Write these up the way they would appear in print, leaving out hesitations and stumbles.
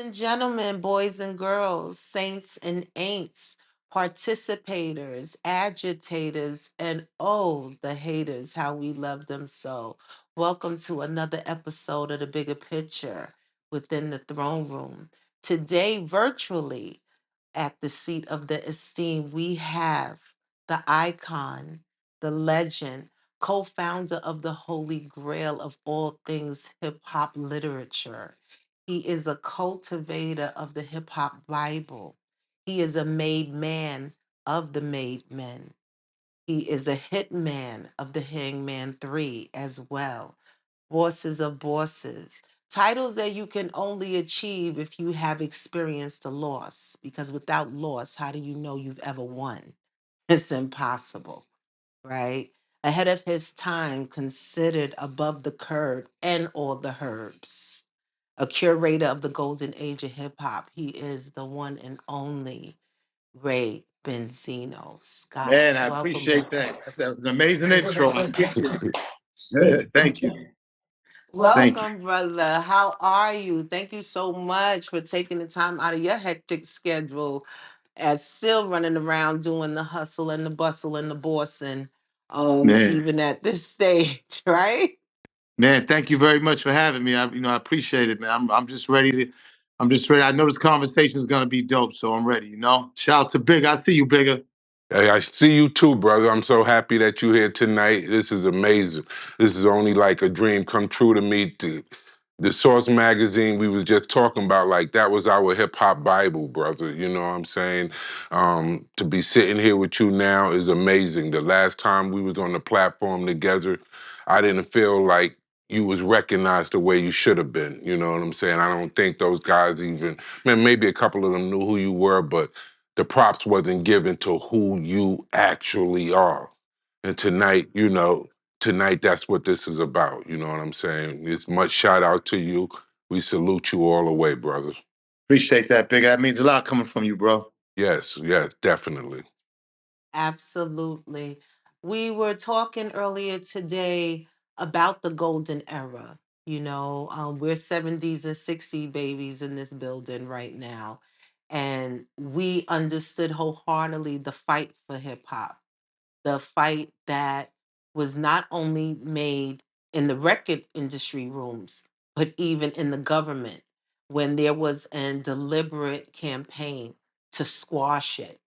and gentlemen, boys and girls, saints and ain'ts, participators, agitators, and oh, the haters, how we love them so. Welcome to another episode of The Bigger Picture within the throne room. Today, virtually at the seat of the esteemed, we have the icon, the legend, co founder of the Holy Grail of all things hip hop literature. He is a cultivator of the hip hop Bible. He is a made man of the made men. He is a hitman of the Hangman 3 as well. Bosses of bosses. Titles that you can only achieve if you have experienced the loss. Because without loss, how do you know you've ever won? It's impossible, right? Ahead of his time, considered above the curb and all the herbs. A curator of the golden age of hip hop. He is the one and only Ray Benzino. Scott, Man, I welcome, appreciate brother. that. That was an amazing intro. I appreciate it. Yeah, thank you. Thank you. Welcome, brother. How are you? Thank you so much for taking the time out of your hectic schedule as still running around doing the hustle and the bustle and the bossing, Man, even at this stage, right? man, thank you very much for having me. I appreciate it, man. I'm just ready to. I'm just ready. I know this conversation is gonna be dope, so I'm ready. Shout out to Big. I see you, Bigger. Hey, I see you too, brother. I'm so happy that you're here tonight. This is amazing. This is only like a dream come true to me. The Source magazine we was just talking about, like that was our hip hop Bible, brother. You know what I'm saying? To be sitting here with you now is amazing. The last time we was on the platform together, I didn't feel like you was recognized the way you should have been. You know what I'm saying? I don't think those guys even, man, maybe a couple of them knew who you were, but the props wasn't given to who you actually are. And tonight, tonight that's what this is about. You know what I'm saying? It's much shout out to you. We salute you all the way, brother. Appreciate that, Big. That means a lot coming from you, bro. Yes, yes, definitely. Absolutely. We were talking earlier today about the golden era. We're 70s and 60s babies in this building right now. And we understood wholeheartedly the fight for hip hop, the fight that was not only made in the record industry rooms, but even in the government when there was a deliberate campaign to squash it.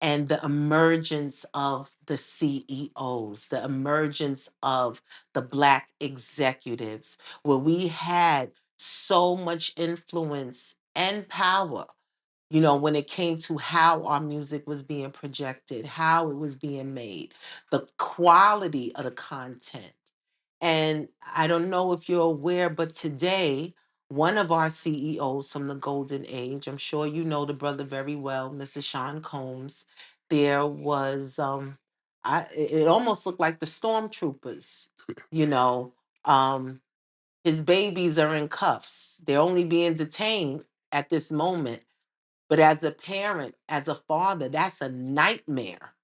And the emergence of the CEOs, the emergence of the Black executives, where we had so much influence and power when it came to how our music was being projected, how it was being made, the quality of the content. And I don't know if you're aware, but today, one of our CEOs from the Golden Age, I'm sure you know the brother very well, Mr. Sean Combs, there was, it almost looked like the stormtroopers, you know. Um, his babies are in cuffs. They're only being detained at this moment, but as a parent, as a father, that's a nightmare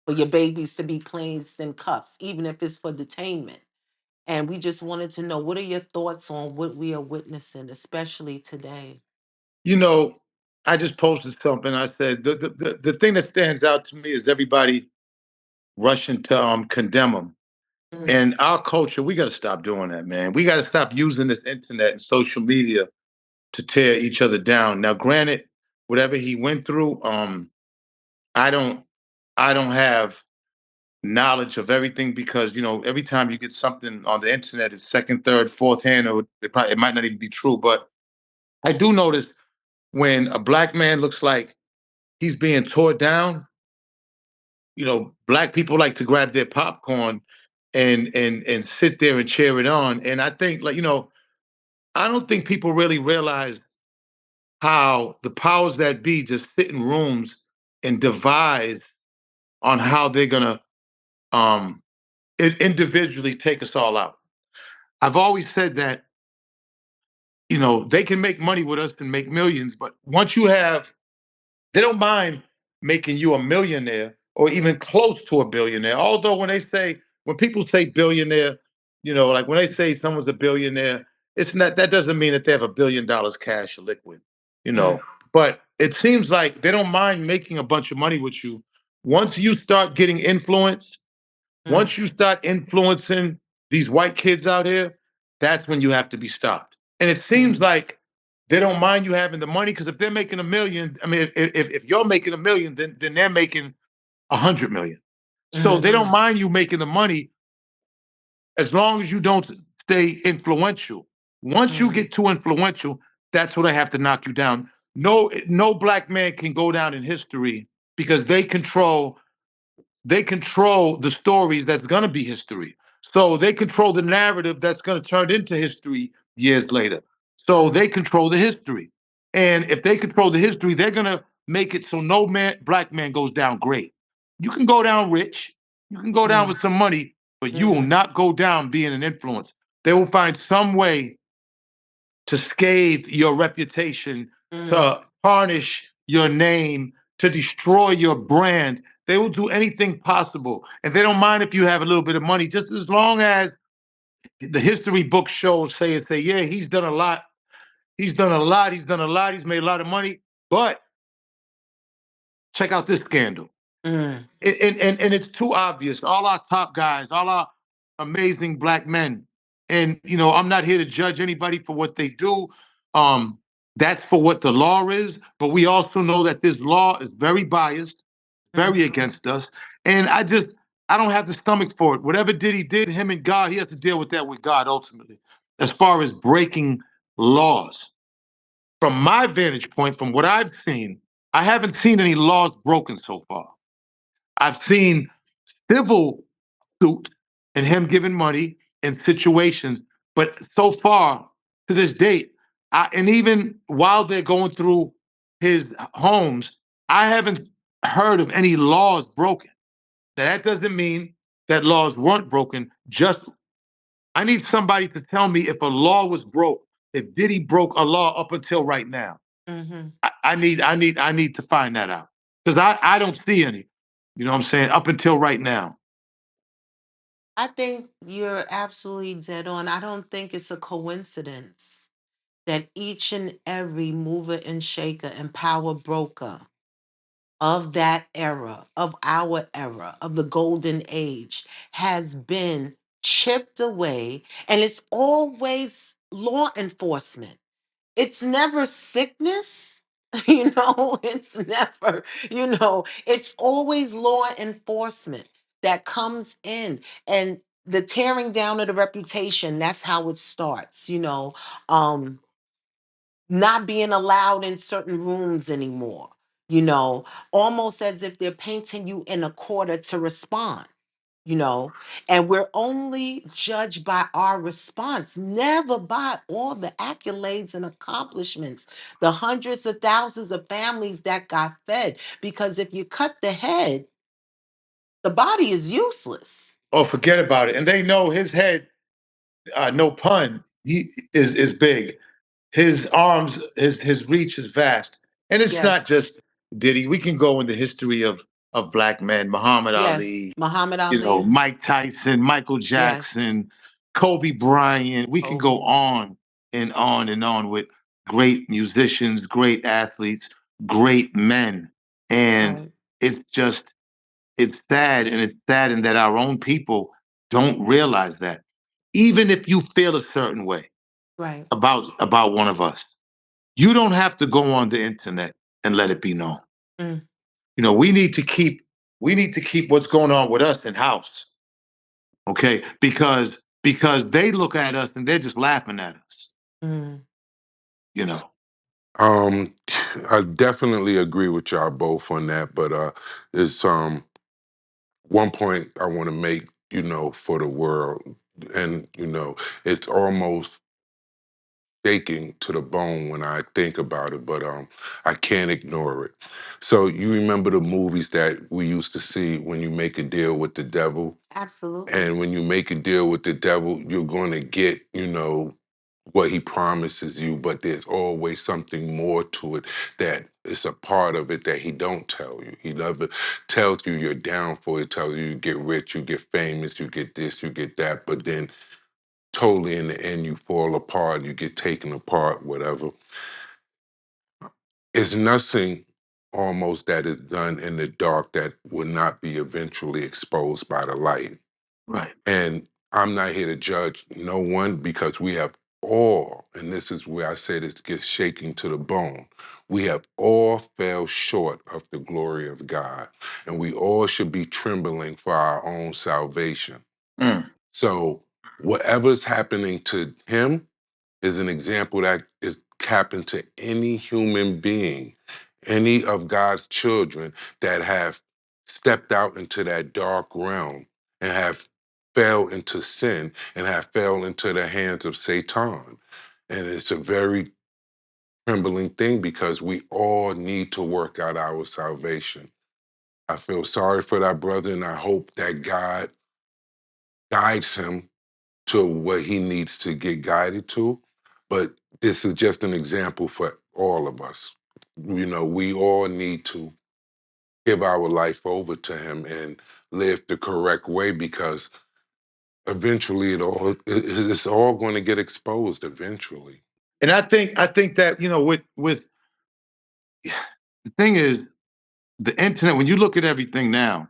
for your babies to be placed in cuffs, even if it's for detainment. And we just wanted to know, what are your thoughts on what we are witnessing, especially today? You know, I just posted something. I said the thing that stands out to me is everybody rushing to condemn them. Mm. And our culture, we got to stop doing that, man. We got to stop using this internet and social media to tear each other down. Now, granted, whatever he went through, I don't, I don't have knowledge of everything because every time you get something on the internet, it's second, third, fourth hand, or it might not even be true. But I do notice when a black man looks like he's being tore down, black people like to grab their popcorn and sit there and cheer it on. And I think I don't think people really realize how the powers that be just sit in rooms and devise on how they're gonna um individually take us all out. I've always said that, they can make money with us and make millions, but once you have, they don't mind making you a millionaire or even close to a billionaire. Although when people say billionaire, like when they say someone's a billionaire, it's not, that doesn't mean that they have $1 billion cash or liquid. you Mm, know. But it seems like they don't mind making a bunch of money with you. Once you start getting influenced, mm, once you start influencing these white kids out here, that's when you have to be stopped. And it seems mm, like they don't mind you having the money because if they're making a million, I mean, if you're making a million, then they're making 100 million. So they don't mhm, mind you making the money as long as you don't stay influential. Once you mm, get too influential, that's when they have to knock you down. No black man can go down in history because they control the stories that's going to be history. So they control the narrative that's going to turn into history years later. So mm, they control the history. And if they control the history, they're going to make it so no black man goes down great. You can go down rich, you can go down mm, with some money, but you will mhm, not go down being an influence. They will find some way to scathe your reputation, mm, to tarnish your name, to destroy your brand. They will do anything possible. And they don't mind if you have a little bit of money, just as long as the history book shows say, yeah, he's done a lot. He's done a lot. He's done a lot. He's made a lot of money. But check out this scandal. mm, And it's too obvious. All our top guys, all our amazing black men, and I'm not here to judge anybody for what they do. Um, that's for what the law is, but we also know that this law is very biased, very mhm, against us, and I don't have the stomach for it. Whatever Diddy did, him and God, he has to deal with that with God ultimately. As far as breaking laws, from my vantage point, from what I've seen, I haven't seen any laws broken so far. I've seen civil suit and him giving money in situations. But so far to this date, and even while they're going through his homes, I haven't heard of any laws broken. Now, that doesn't mean that laws weren't broken. Just I need somebody to tell me if a law was broke, if Diddy broke a law up until right now. mhm. I need to find that out because I don't see any. You know what I'm saying? Up until right now. I think you're absolutely dead on. I don't think it's a coincidence that each and every mover and shaker and power broker of that era, of our era, of the golden age, has been chipped away. And it's always law enforcement. It's never sickness. It's never, it's always law enforcement that comes in, and the tearing down of the reputation. That's how it starts, not being allowed in certain rooms anymore, you know, almost as if they're painting you in a quarter to respond, you know, and we're only judged by our response, never by all the accolades and accomplishments, the hundreds of thousands of families that got fed. Because if you cut the head, the body is useless. Oh, forget about it. And they know his head, no pun, he is big. His arms, his reach is vast. And it's not Yes, just Diddy. We can go in the history of black men, Muhammad yes. Ali, Muhammad Ali, Mike Tyson, Michael yes. Jackson, Kobe Bryant. We can go Kobe, on and on and on with great musicians, great athletes, great men. And right, it's just it's sad, and it's saddened that our own people don't realize that. Even if you feel a certain way right. about one of us, you don't have to go on the internet and let it be known. Mm, We need to keep what's going on with us in house, okay? Because they look at us and they're just laughing at us, mm, you know. Um, I definitely agree with y'all both on that, but it's one point I want to make, for the world, and it's almost shaking to the bone when I think about it, but I can't ignore it. So you remember the movies that we used to see when you make a deal with the devil, absolutely. and when you make a deal with the devil, you're going to get, what he promises you, but there's always something more to it that is a part of it that he don't tell you. He never tells you you're down for it. He tells you you get rich, you get famous, you get this, you get that, but then totally in the end you fall apart, you get taken apart, whatever. It's nothing almost that is done in the dark that will not be eventually exposed by the light. Right. And I'm not here to judge no one because we have all, and this is where I say this gets shaking to the bone. We have all fell short of the glory of God, and we all should be trembling for our own salvation. Mm. So, whatever's happening to him is an example that is happened to any human being, any of God's children that have stepped out into that dark realm and have fell into sin and have fell into the hands of Satan. And it's a very trembling thing because we all need to work out our salvation. I feel sorry for that brother, and I hope that God guides him to what he needs to get guided to. But this is just an example for all of us. You know, we all need to give our life over to him and live the correct way because eventually it's all going to get exposed eventually. And I think that, with the thing is, the internet, when you look at everything now,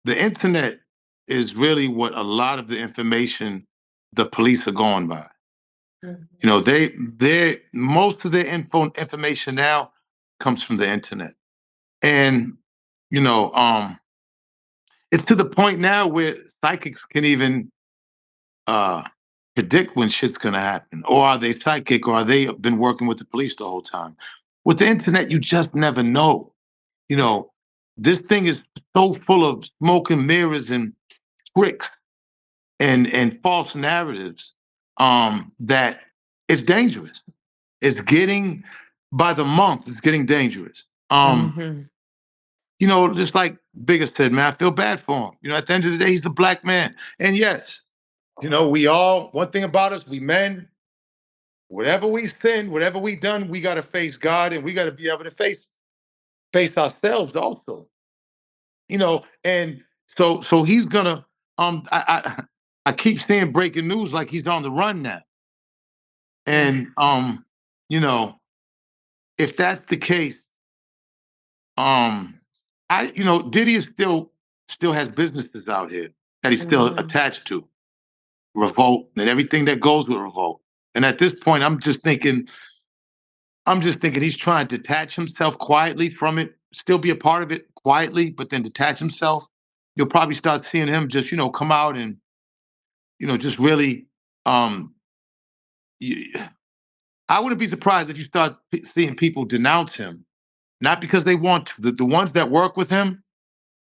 the internet is really what a lot of the information the police are going by. You know, they most of their information now comes from the internet. And, you know, it's to the point now where psychics can even uh predict when shit's gonna happen. Or are they psychic, or are they been working with the police the whole time? With the internet, you just never know. You know, this thing is so full of smoke and mirrors and tricks and false narratives, that it's dangerous. It's getting, by the month, it's getting dangerous. Hmm. Just like Bigga said, man, I feel bad for him. At the end of the day, he's a black man. And yes, we all, one thing about us, we men, whatever we sin, whatever we done, we gotta face God, and we gotta be able to face ourselves also. And so he's gonna, I keep seeing breaking news like he's on the run now. And you know, if that's the case, um, Diddy is still has businesses out here that he's still Hmm. attached to, Revolt and everything that goes with Revolt. And at this point, I'm just thinking he's trying to detach himself quietly from it, still be a part of it quietly, but then detach himself. You'll probably start seeing him just, come out and, just really, um, y- I wouldn't be surprised if you start seeing people denounce him, not because they want to. The ones that work with him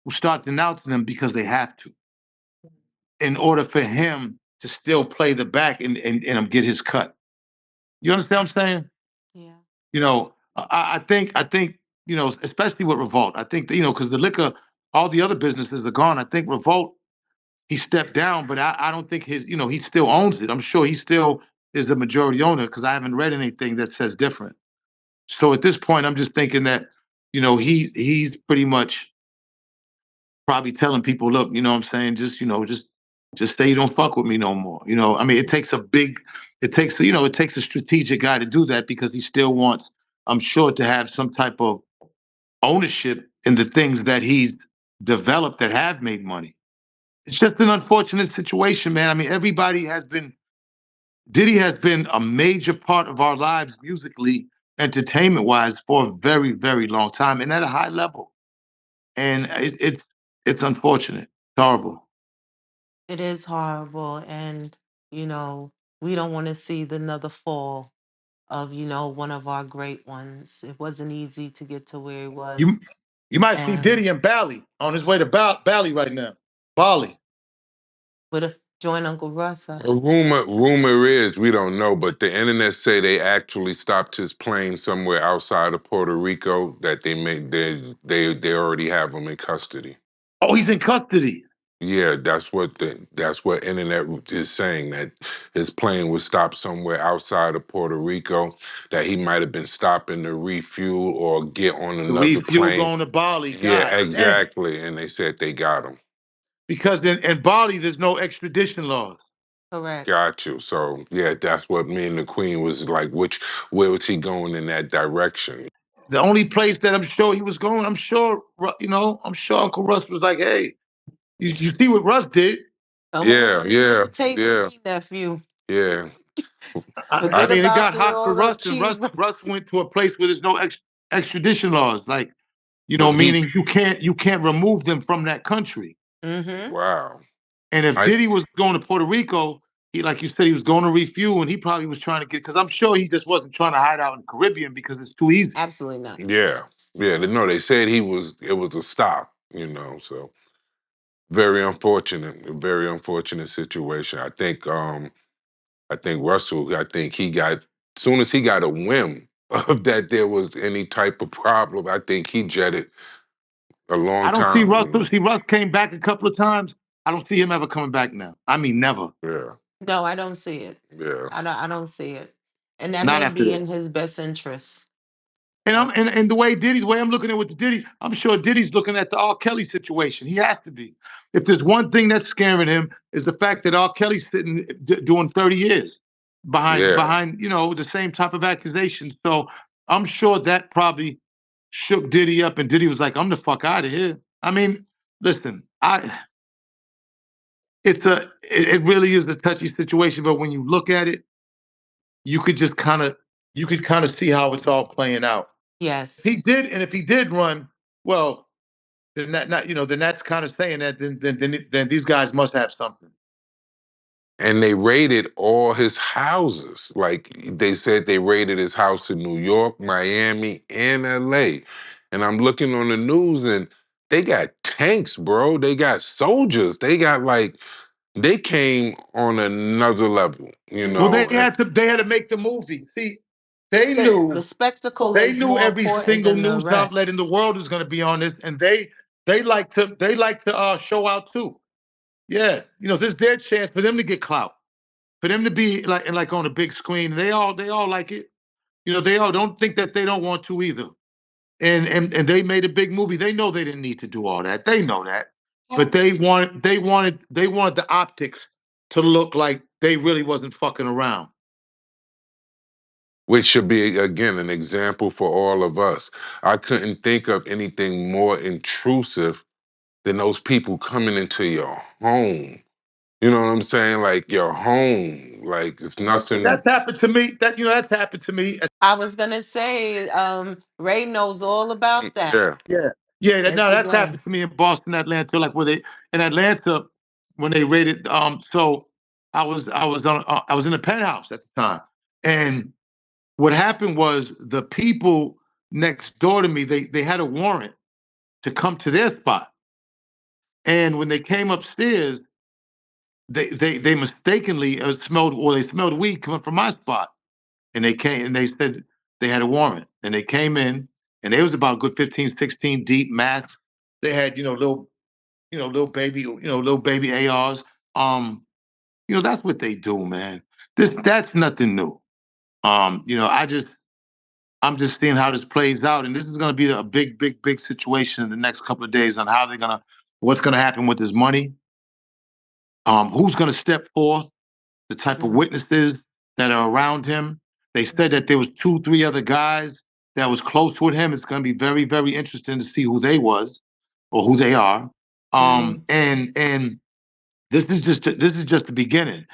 will start denouncing him because they have to, in order for him to still play the back and get his cut. You understand what I'm saying? Yeah. I think, especially with Revolt, I think that, because the liquor, all the other businesses are gone. I think Revolt, he stepped down, but I don't think he still owns it. I'm sure he still is the majority owner because I haven't read anything that says different. So at this point, I'm just thinking that, he's pretty much probably telling people, look, what I'm saying, just say you don't fuck with me no more. I mean, it takes a strategic guy to do that because he still wants, I'm sure, to have some type of ownership in the things that he's developed that have made money. It's just an unfortunate situation, man. I mean, Diddy has been a major part of our lives musically, entertainment wise, for a very, very long time and at a high level. And it's unfortunate. It's horrible. It is horrible. And, you know, we don't want to see the another fall of, one of our great ones. It wasn't easy to get to where it You was. you might see And Diddy in Bali on his way to Bali right now. Bali. with a join Uncle Russ. A rumor is we don't know, but the internet say they actually stopped his plane somewhere outside of Puerto Rico. That they already have him in custody. Oh, he's in custody. Yeah, that's what internet is saying, that his plane was stopped somewhere outside of Puerto Rico. That he might have been stopping to refuel or get on To another refuel plane. going to Bali. Yeah, God damn. exactly. And they said they got him. Because in Bali, there's no extradition laws. Correct. Got you. So yeah, that's what me and the Queen was like. Where was he going in that direction? The only place that I'm sure he was going, I'm sure, I'm sure Uncle Russ was like, hey, you see what Russ did? Don't put Yeah, it on yeah, the tape with yeah, me, nephew. yeah. I Forget I mean, it about got hot for all the Russ, and Russ cheeseburgers. went to a place where there's no extradition laws, like but he meaning you can't remove them from that country. Mm-hmm. wow. And if I Diddy was going to Puerto Rico, he, like you said, he was going to refuel, and he probably was trying to get, because I'm sure he just wasn't trying to hide out in the Caribbean because it's too easy. Absolutely not. yeah. Yeah, no, they said it was a stop, so very unfortunate, a very unfortunate situation. I think Russell, I think he got, soon as he got a whim of that there was any type of problem, I think he jetted a long I don't see time, Russ. See, Russ came back a couple of times. I don't see him ever coming back now. I mean, never. Yeah, No, I don't see it. yeah. I don't see it. And that Not may after be in this. his best interest. And Uh, the way I'm looking at it with the Diddy, I'm sure Diddy's looking at the R. Kelly situation. He has to be. If there's one thing that's scaring him is the fact that R. Kelly's sitting doing 30 years Yeah. behind the same type of accusations. So I'm sure that probably shook Diddy up, and Diddy was like, "I'm the fuck out of here." I mean, listen, it really is a touchy situation, but when you look at it, you could just kind of you could kind of see how it's all playing out. yes. If he did run, well, then then that's kind of saying that then these guys must have something. And they raided all his houses. Like they said, they raided his house in New York, Miami, and LA. And I'm looking on the news and they got tanks, bro. They got soldiers. They got like, they came on another level, Well, they and had to make the movie. See, they The knew spectacle they is knew more every important single than the news outlet in rest. the world is going to be on this, and they like to show out too. Yeah, this is their chance for them to get clout, for them to be like on a big screen. They all like it. They all don't think that they don't want to either. And they made a big movie. They know they didn't need to do all that. They know that. But they wanted the optics to look like they really wasn't fucking around. which should be again an example for all of us. I couldn't think of anything more intrusive than those people coming into your home. You know what I'm saying? Like your home. Like it's nothing. That's happened to me. That's happened to me. I was gonna say, Ray knows all about that. Yeah. Yeah. Yeah, Yes, no, he that's happened to does. me in Boston, Atlanta, like where they in Atlanta when they raided. So I was in a penthouse at the time, and what happened was the people next door to me they had a warrant to come to their spot, and when they came upstairs, they mistakenly smelled weed coming from my spot, and they came and they said they had a warrant, and they came in, and they was about a good 15, 16 deep masks. They had little baby ARs. That's what they do, man. That's nothing new. I'm just seeing how this plays out, and this is going to be a big, big, big situation in the next couple of days on what's gonna happen with his money, who's gonna step forth, the type of Mhm. witnesses that are around him. They said that there was two, three other guys that was close with him. It's going to be very, very interesting to see who they was or who they are. Mhm. And this is just the beginning.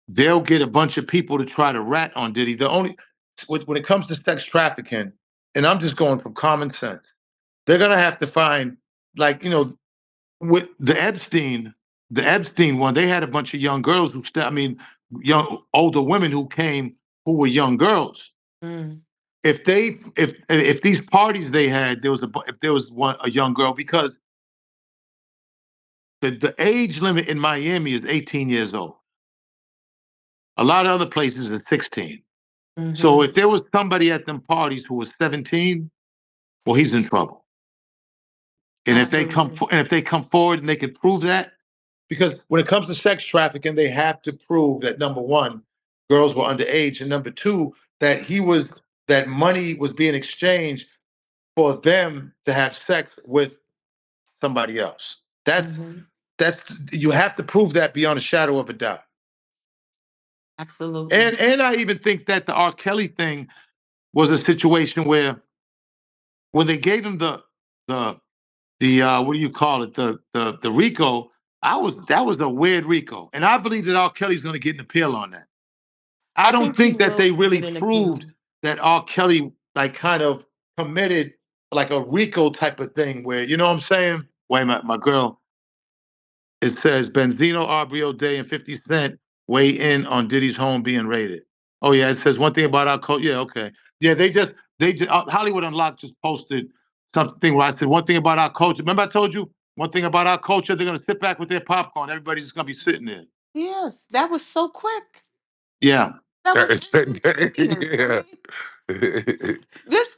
They'll get a bunch of people to try to rat on Diddy. When it comes to sex trafficking, and I'm just going from common sense, they're gonna have to find, like, with the Epstein one, they had a bunch of young girls young older women who came who were young girls. Mm. If these parties they had, if there was a young girl, because the age limit in Miami is 18 years old. A lot of other places is 16. So Mhm. if there was somebody at them parties who was 17, well, he's in trouble. Absolutely. And if they come forward and they can prove that, because when it comes to sex trafficking, they have to prove that, number one, girls were underage, and number two, that money was being exchanged for them to have sex with somebody else. Mhm. That's you have to prove that beyond a shadow of a doubt. Absolutely. And I even think that the R. Kelly thing was a situation where when they gave him the what do you call it, the RICO, that was a weird RICO, and I believe that R. Kelly's going to get an appeal on that. I I don't think he think that will they really get an appeal. proved that R. Kelly like kind of committed like a RICO type of thing where you know what I'm saying. Wait a minute, my girl. It says Benzino, RBO Day, and 50 Cent weigh in on Diddy's home being raided. Oh yeah, it says one thing about our culture. Yeah, okay. Yeah, they just Hollywood Unlocked just posted something where I said one thing about our culture. Remember I told you one thing about our culture, they're gonna sit back with their popcorn. Everybody's just gonna be sitting there. Yes, that was so quick. Yeah. That was instantaneous. I Yeah. mean, this.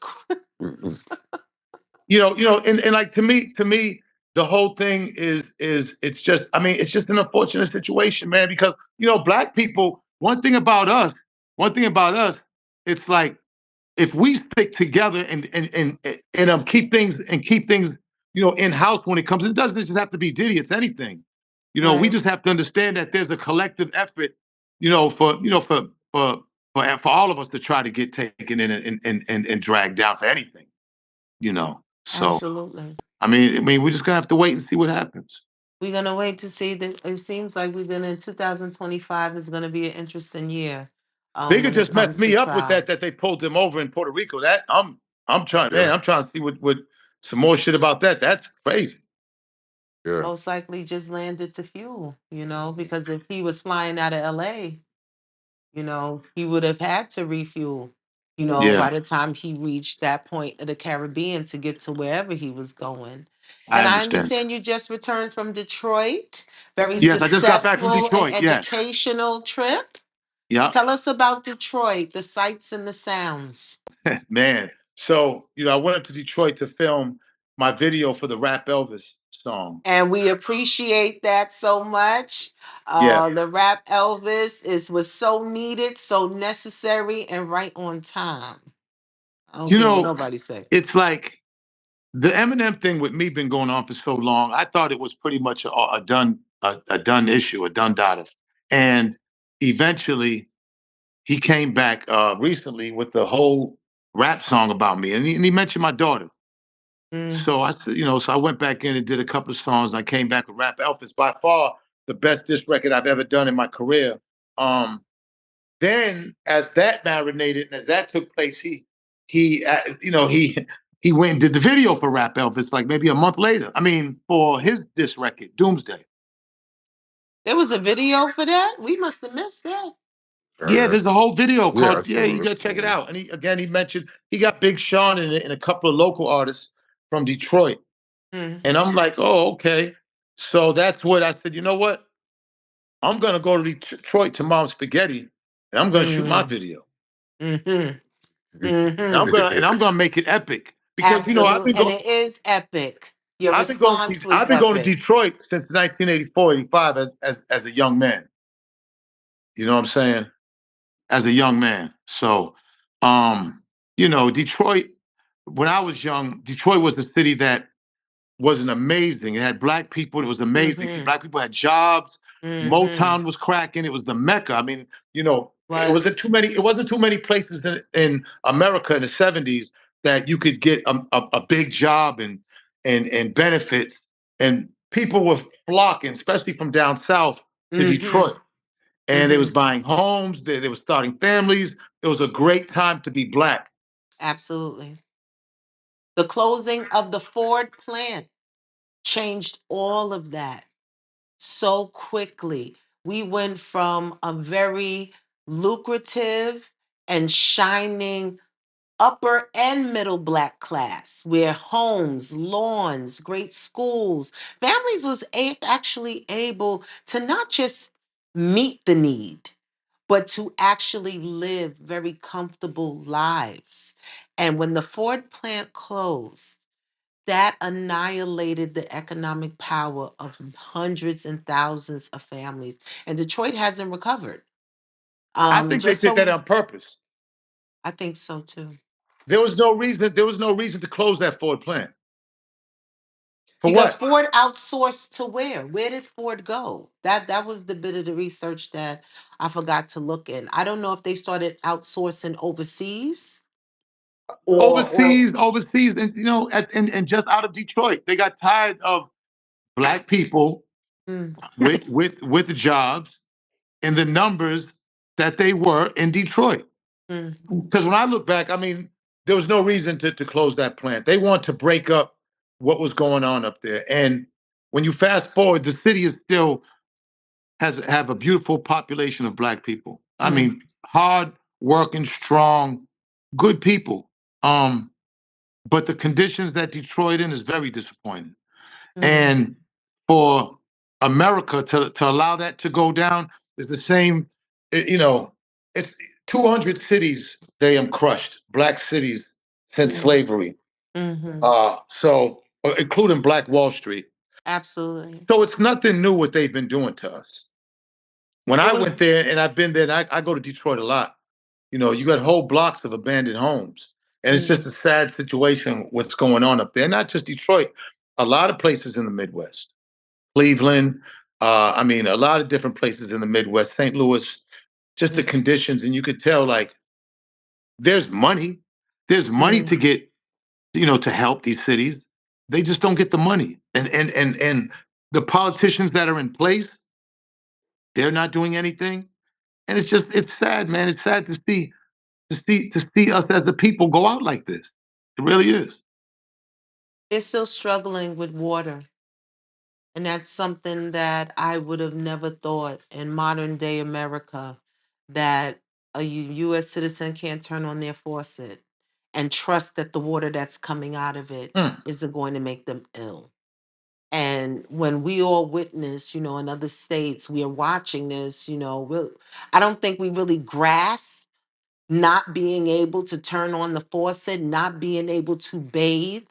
And like to me, the whole thing is it's just I mean, it's just an unfortunate situation, man, because black people, one thing about us, it's like if we stick together and keep things, in house when it comes, it doesn't just have to be Diddy, it's anything. We Right. just have to understand that there's a collective effort, for for all of us to try to get taken in and dragged down for anything, you know. So Absolutely. I mean, we're just gonna have to wait and see what happens. We're gonna wait to see that. It seems like we've been in 2025 is gonna be an interesting year, Bigga when it just messed comes to me up with that trials. they pulled him over in Puerto Rico. That I'm trying, man. Yeah. I'm trying to see what some more shit about that. That's crazy. Yeah. Most likely just landed to fuel, because if he was flying out of LA, he would have had to refuel, Yeah, by the time he reached that point of the Caribbean to get to wherever he was going. I And I understand. understand you just returned from Detroit. Very Yes, I just got back from successful and Detroit. Yes, educational trip. yeah, Tell us about Detroit, the sights and the sounds. man. So I went up to Detroit to film my video for the Rap Elvis song. And we appreciate that so much. Yeah, The rap Elvis was so needed, so necessary, and right on time. I don't you care what know, nobody say. it's like the Eminem thing with me been going on for so long. I thought it was pretty much a done issue, a done data, and eventually he came back recently with the whole rap song about me, and he mentioned my daughter. Mm. So I said, so I went back in and did a couple of songs, and I came back with Rap Elvis, by far the best disc record I've ever done in my career. Um, then, as that marinated and as that took place, he went and did the video for Rap Elvis like maybe a month later. I mean, for his disc record, Doomsday. There was a video for that? We must have missed that. Oh, Yeah, yeah. there's a whole video Yeah, I called. Yeah, saw you it. gotta check it out. And he mentioned he got Big Sean in it and a couple of local artists from Detroit. Mm. And I'm like, oh, okay. So that's what I said. You know what? I'm gonna go to Detroit to Mom Spaghetti, and I'm gonna shoot my Mm. video. Mm-hmm. And I'm Mm-hmm. gonna make it epic because Absolutely. And it is epic. Your response was I've been going to epic. Detroit since 1984, 85 as a young man. You know what I'm saying? As a young man. So, Detroit. When I was young, Detroit was the city that wasn't amazing. It had black people. It was amazing. Mm-hmm. Black people had jobs. Mm-hmm. Motown was cracking. It was the mecca. I mean, Was. it wasn't too many places in America in the 70s that you could get a big job and benefits. And people were flocking, especially from down south, to Mm-hmm. Detroit. And they Mm-hmm. was buying homes. They was starting families. It was a great time to be black. Absolutely. The closing of the Ford plant changed all of that so quickly. We went from a very lucrative and shining upper and middle black class where homes, lawns, great schools, families was actually able to not just meet the need, but to actually live very comfortable lives. And when the Ford plant closed, that annihilated the economic power of hundreds and thousands of families. And Detroit hasn't recovered. I think they Just did that from, on purpose. I think so too. There was no reason to close that Ford plant. For Because what? Ford outsourced to where? Where did Ford go? That was the bit of the research that I forgot to look in. I don't know if they started outsourcing overseas. or overseas, and and just out of Detroit, they got tired of black people mm, with jobs in the numbers that they were in Detroit. mm, Because when I look back, I mean, there was no reason to close that plant. They want to break up what was going on up there. And when you fast forward, the city is still has have a beautiful population of black people. I mm, mean, hard working, strong, good people. Um, but the conditions that Detroit in is very disappointing. mm. And for America to allow that to go down is the same, you know, it's 200 cities they crushed, black cities since Mm, slavery. mhm. So including Black Wall Street. Absolutely. So it's nothing new what they've been doing to us. When It I went was there, and I've been there, and I go to Detroit a lot, you got whole blocks of abandoned homes. And it's just mm, a sad situation what's going on up there. Not just Detroit, a lot of places in the Midwest. Cleveland, I mean, a lot of different places in the Midwest, St. Louis, just the mm, conditions. And you could tell, like, there's money. There's money to mm. get, to help these cities. They just don't get the money. And the politicians that are in place, they're not doing anything. And it's sad, man. It's sad to see us as the people go out like this. It really is. They're still struggling with water. And that's something that I would have never thought in modern day America, that a U.S. citizen can't turn on their faucet and trust that the water that's coming out of it Mm. isn't going to make them ill. And when we all witness, in other states, we are watching this, I don't think we really grasp not being able to turn on the faucet, not being able to bathe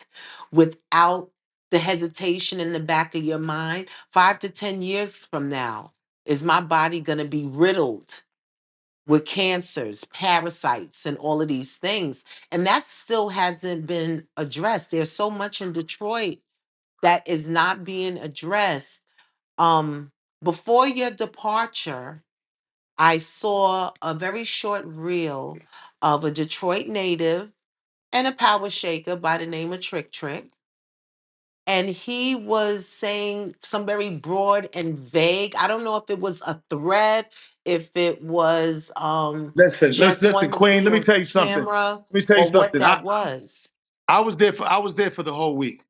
without the hesitation in the back of your mind. 5 to 10 years from now, is my body going to be riddled with cancers, parasites, and all of these things? And that still hasn't been addressed. There's so much in Detroit that is not being addressed. Um, Before your departure, I saw a very short reel of a Detroit native and a power shaker by the name of Trick Trick. And he was saying some very broad and vague. I don't know if it was a threat, if it was Listen, just listen, wanting to Queen. be Let me on tell you something. camera, Let me tell you or what something. that was. I was there for the whole week,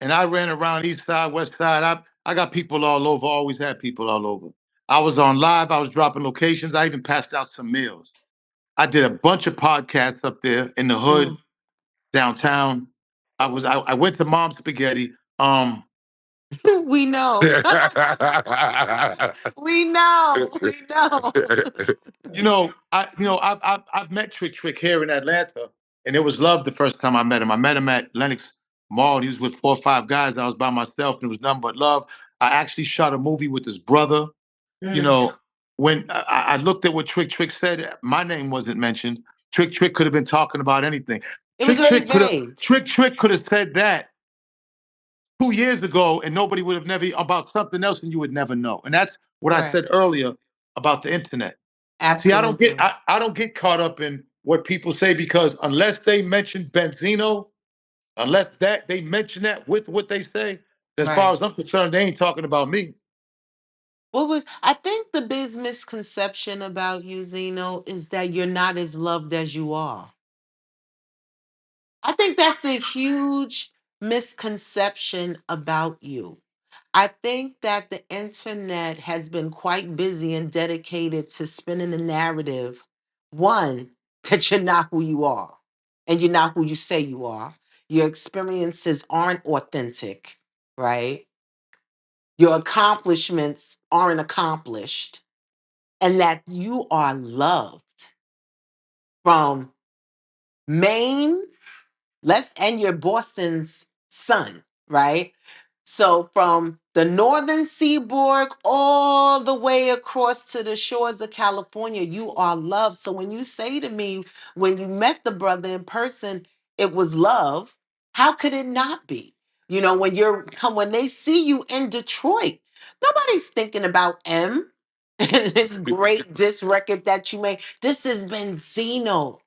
and I ran around East Side, West Side. I got people all over. Always had people all over. I was on live. I was dropping locations. I even passed out some meals. I did a bunch of podcasts up there in the hood Mm. downtown. I went to Mom's Spaghetti. We know. We know. We know. I've met Trick Trick here in Atlanta, and it was love the first time I met him. I met him at Lenox Mall. He was with 4 or 5 guys. I was by myself, and it was nothing but love. I actually shot a movie with his brother. You Mm. know, when I looked at what Trick Trick said, my name wasn't mentioned. Trick Trick could have been talking about anything. It was very vague. Trick Trick could have said that 2 years ago, and nobody would have never about something else, and you would never know. And that's what I Correct. said earlier about the internet. See, I don't get Absolutely. I don't get caught up in what people say, because unless they mention Benzino, unless that they mention that with what they say, as far Right. as I'm concerned, they ain't talking about me. I think the big misconception about you, Zeno, is that you're not as loved as you are. I think that's a huge misconception about you. I think that the internet has been quite busy and dedicated to spinning the narrative, one, that you're not who you are and you're not who you say you are. Your experiences aren't authentic, right? Your accomplishments aren't accomplished, and that you are loved from Maine. And you're Boston's son, right? So from the northern seaboard all the way across to the shores of California, you are loved. So when you say to me, when you met the brother in person, it was love, how could it not be? When they see you in Detroit, nobody's thinking about M and this great disc record that you made. This is Benzino.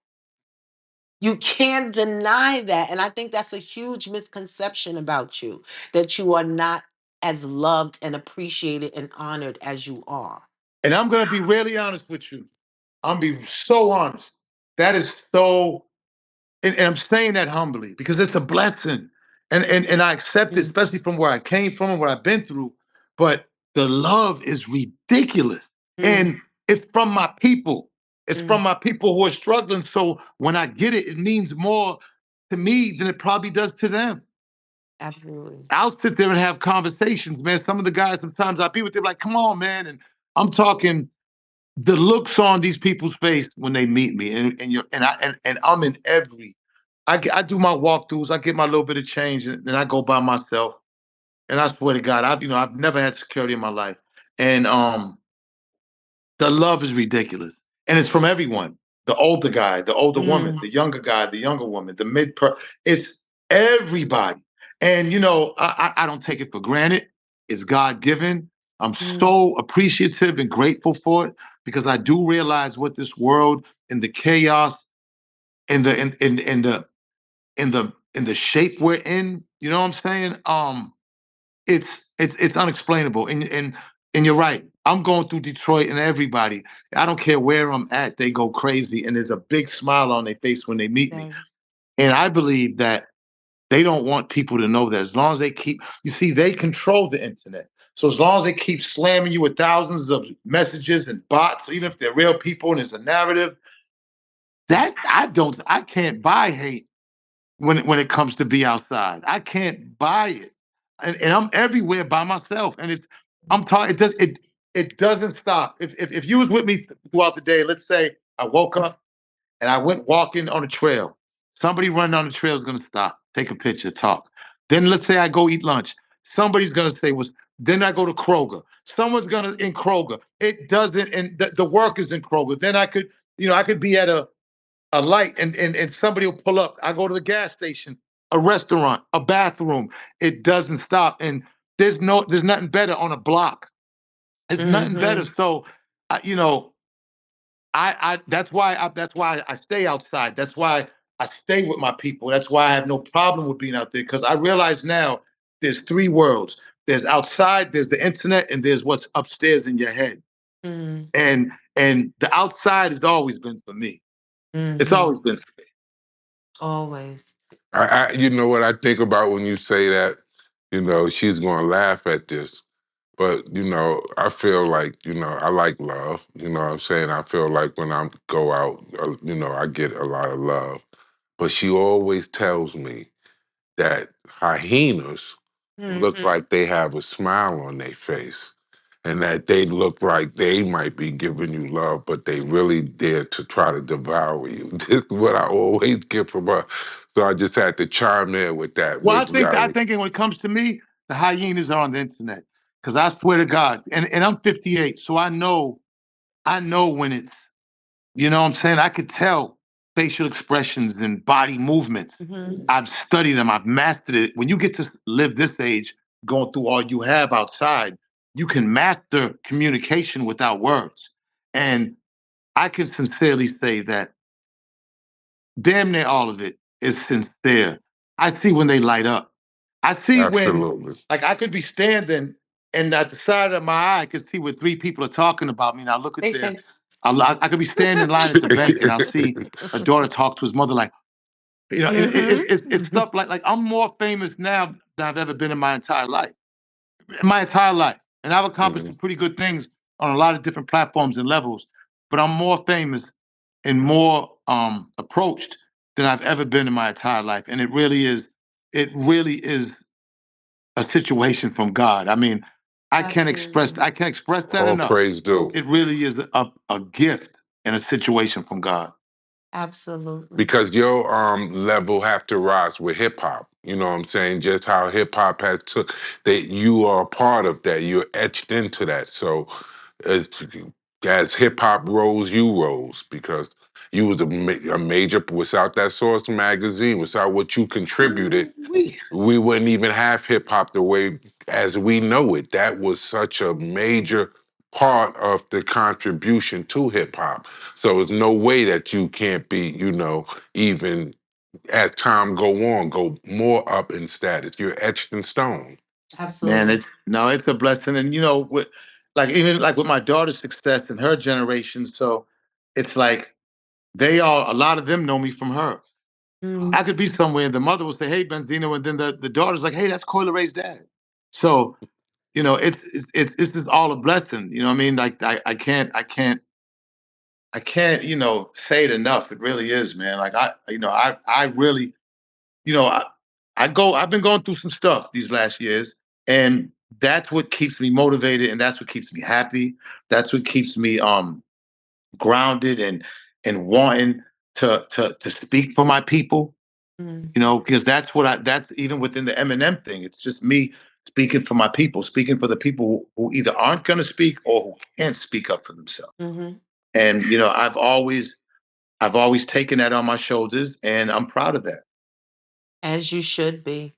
You can't deny that. And I think that's a huge misconception about you, that you are not as loved and appreciated and honored as you are. And I'm gonna be really honest with you. I'm be so honest. That is so, and I'm saying that humbly because it's a blessing. And I accept it, Mm, especially from where I came from and what I've been through. But the love is ridiculous. mm, And it's from my people. It's from mm, my people who are struggling. So when I get it, it means more to me than it probably does to them. absolutely. I'll sit there and have conversations, man. Some of the guys sometimes I be with, they're like, come on, man. And I'm talking the looks on these people's face when they meet me, and I'm in every. I do my walkthroughs. I get my little bit of change, and then I go by myself. And I swear to God, I've never had security in my life, and the love is ridiculous, and it's from everyone. The older guy, the older woman, Mm, the younger guy, the younger woman, the mid per. It's everybody, and I don't take it for granted. It's God given. I'm mm, so appreciative and grateful for it because I do realize what this world and the chaos and the shape we're in. You know what I'm saying? It's it's unexplainable. And you're right. I'm going through Detroit, and everybody, I don't care where I'm at, they go crazy, and there's a big smile on their face when they meet me. yes. And I believe that they don't want people to know that. As long as they keep, you see, they control the internet. So as long as they keep slamming you with thousands of messages and bots, even if they're real people and it's a narrative, that I can't buy hate when it comes to be outside. I can't buy it, and I'm everywhere by myself. And I'm talking. It doesn't stop. If you was with me throughout the day, let's say I woke up and I went walking on a trail. Somebody running on the trail is gonna stop, take a picture, talk. Then let's say I go eat lunch. Somebody's gonna say was. Then I go to Kroger. Someone's gonna in Kroger. It doesn't, and the work is in Kroger. Then I could be at a light and somebody will pull up. I go to the gas station, a restaurant, a bathroom. It doesn't stop. And there's nothing better on a block. There's nothing better. Mm-hmm. So, you know, that's why I stay outside. That's why I stay with my people. That's why I have no problem with being out there because I realize now there's three worlds. There's outside, there's the internet, and there's what's upstairs in your head. Mm, And the outside has always been for me. It's mm-hmm. always been for me. Always. You know what I think about when you say that, she's gonna laugh at this. But, I feel like, I like love. You know what I'm saying? I feel like when I go out, I get a lot of love. But she always tells me that hyenas look Mm-hmm. like they have a smile on their face and that they look like they might be giving you love, but they really dare to try to devour you. This is what I always get from her. So I just had to chime in with that, Well, which got I think when it comes to me, the hyenas are on the internet. Because I swear to God, and I'm 58, so I know when it's, you know what I'm saying? I could tell facial expressions and body movements. Mm-hmm. I've studied them, I've mastered it. When you get to live this age, going through all you have outside, you can master communication without words. And I can sincerely say that damn near all of it is sincere. I see when they light up. I see when, absolutely. like, I could be standing and at the side of my eye, I could see where three people are talking about me. And I look at They their, say, I could be standing in line at the bank and I'll see a daughter talk to his mother, like, it's mm-hmm. stuff like I'm more famous now than I've ever been in my entire life. And I've accomplished some Mhm. pretty good things on a lot of different platforms and levels, but I'm more famous and more approached than I've ever been in my entire life. And it really is a situation from God. I mean, Absolutely. I can't express that All enough. praise due. It really is a gift and a situation from God. Absolutely. Because your level have to rise with hip hop. You know what I'm saying? Just how hip hop has took that you are a part of that. You're etched into that. So as as hip hop rose, you rose because you was a major. Without that Source magazine, without what you contributed, Ooh-wee. we wouldn't even have hip hop the way as we know it. That was such a major part of the contribution to hip hop. So it's no way that you can't be, even as time go on, go more up in status. You're etched in stone. Man, Absolutely. it's no, it's a blessing. And with like even like with my daughter's success and her generation, so it's like they all a lot of them know me from her. I Mm, could be somewhere and the mother will say, "Hey, Benzino," and then the daughter's like, "Hey, that's CoI Leray's dad." So it's just all a blessing. You know what I mean? Like I can't say it enough. It really is, man. Like I really you know I I've been going through some stuff these last years, and that's what keeps me motivated, and that's what keeps me happy. That's what keeps me grounded and wanting to speak for my people. mm, Because that's even within the Eminem thing. It's just me speaking for my people, speaking for the people who either aren't going to speak or who can't speak up for themselves. mhm. And I've always taken that on my shoulders, and I'm proud of that. As you should be.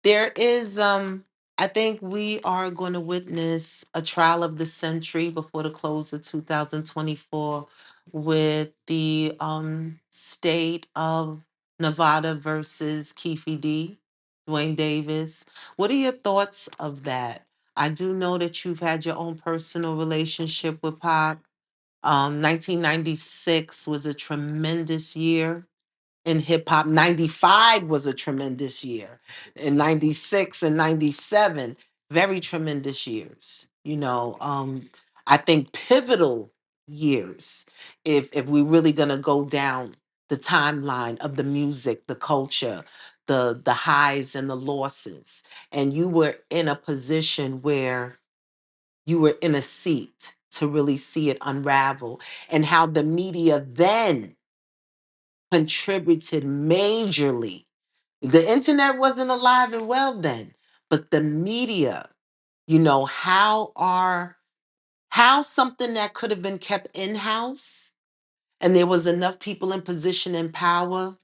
There is, I think we are going to witness a trial of the century before the close of 2024 with the state of Nevada versus Keefe D, Dwayne Davis. What are your thoughts of that? I do know that you've had your own personal relationship with Pac. 1996 was a tremendous year in hip hop. 95 was a tremendous year. In 96 and 97, very tremendous years. I think pivotal years if we're really going to go down the timeline of the music, the culture, the highs and the losses. And you were in a position where you were in a seat to really see it unravel, and how the media then contributed majorly. The internet wasn't alive and well then, but the media, how something that could have been kept in-house and there was enough people in position and power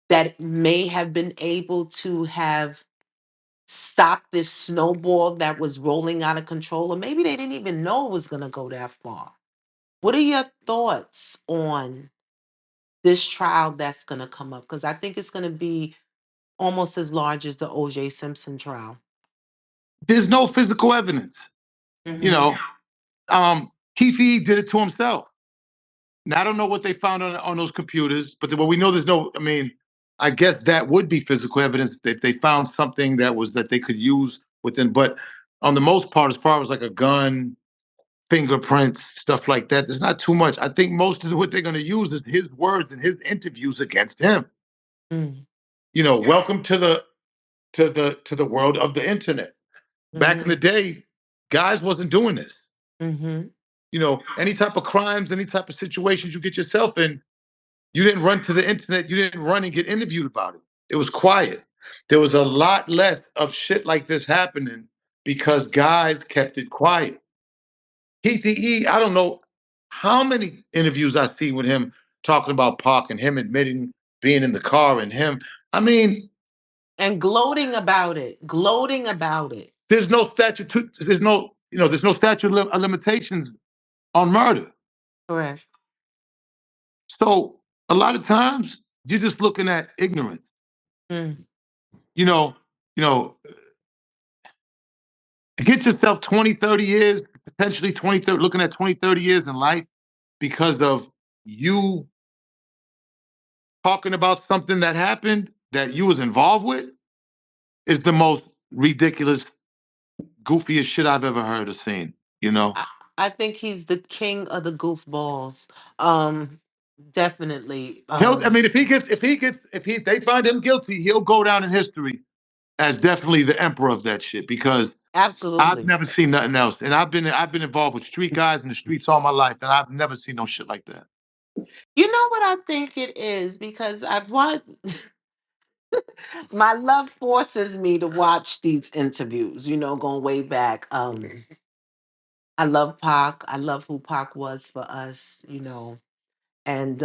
that may have been able to have stopped this snowball that was rolling out of control, or maybe they didn't even know it was going to go that far. What are your thoughts on this trial that's going to come up? Because I think it's going to be almost as large as the O.J. Simpson trial. There's no physical evidence. You Hmm. know, Keefe did it to himself. Now I don't know what they found on those computers, but we know there's no. I mean, I guess that would be physical evidence that they found something that they could use within. But on the most part, as far as like a gun, fingerprints, stuff like that, there's not too much. I think most of what they're going to use is his words and his interviews against him. Mm. Welcome to the world of the internet. Back in Hmm. the day, guys wasn't doing this. Hmm. Any type of crimes, any type of situations you get yourself in, you didn't run to the internet. You didn't run and get interviewed about it. It was quiet. There was a lot less of shit like this happening because guys kept it quiet. PTE, I don't know how many interviews I've seen with him talking about Pac and him admitting being in the car and him. I mean, And gloating about it, gloating about it. there's no statute. There's no statute of limitations on murder. Correct. So a lot of times you're just looking at ignorance. Mm. You know, you know, get yourself 20, 30 years, potentially 20, 30, looking at 20, 30 years in life because of you talking about something that happened that you was involved with is the most ridiculous, goofiest shit I've ever heard or seen. You know, I, I think he's the king of the goofballs. Um, Definitely. I mean, if they find him guilty, he'll go down in history as definitely the emperor of that shit because I've Absolutely. never seen nothing else. And I've been involved with street guys in the streets all my life, and I've never seen no shit like that. You know what I think it is? Because I've watched, my love forces me to watch these interviews, going way back. I love Pac. I love who Pac was for us. And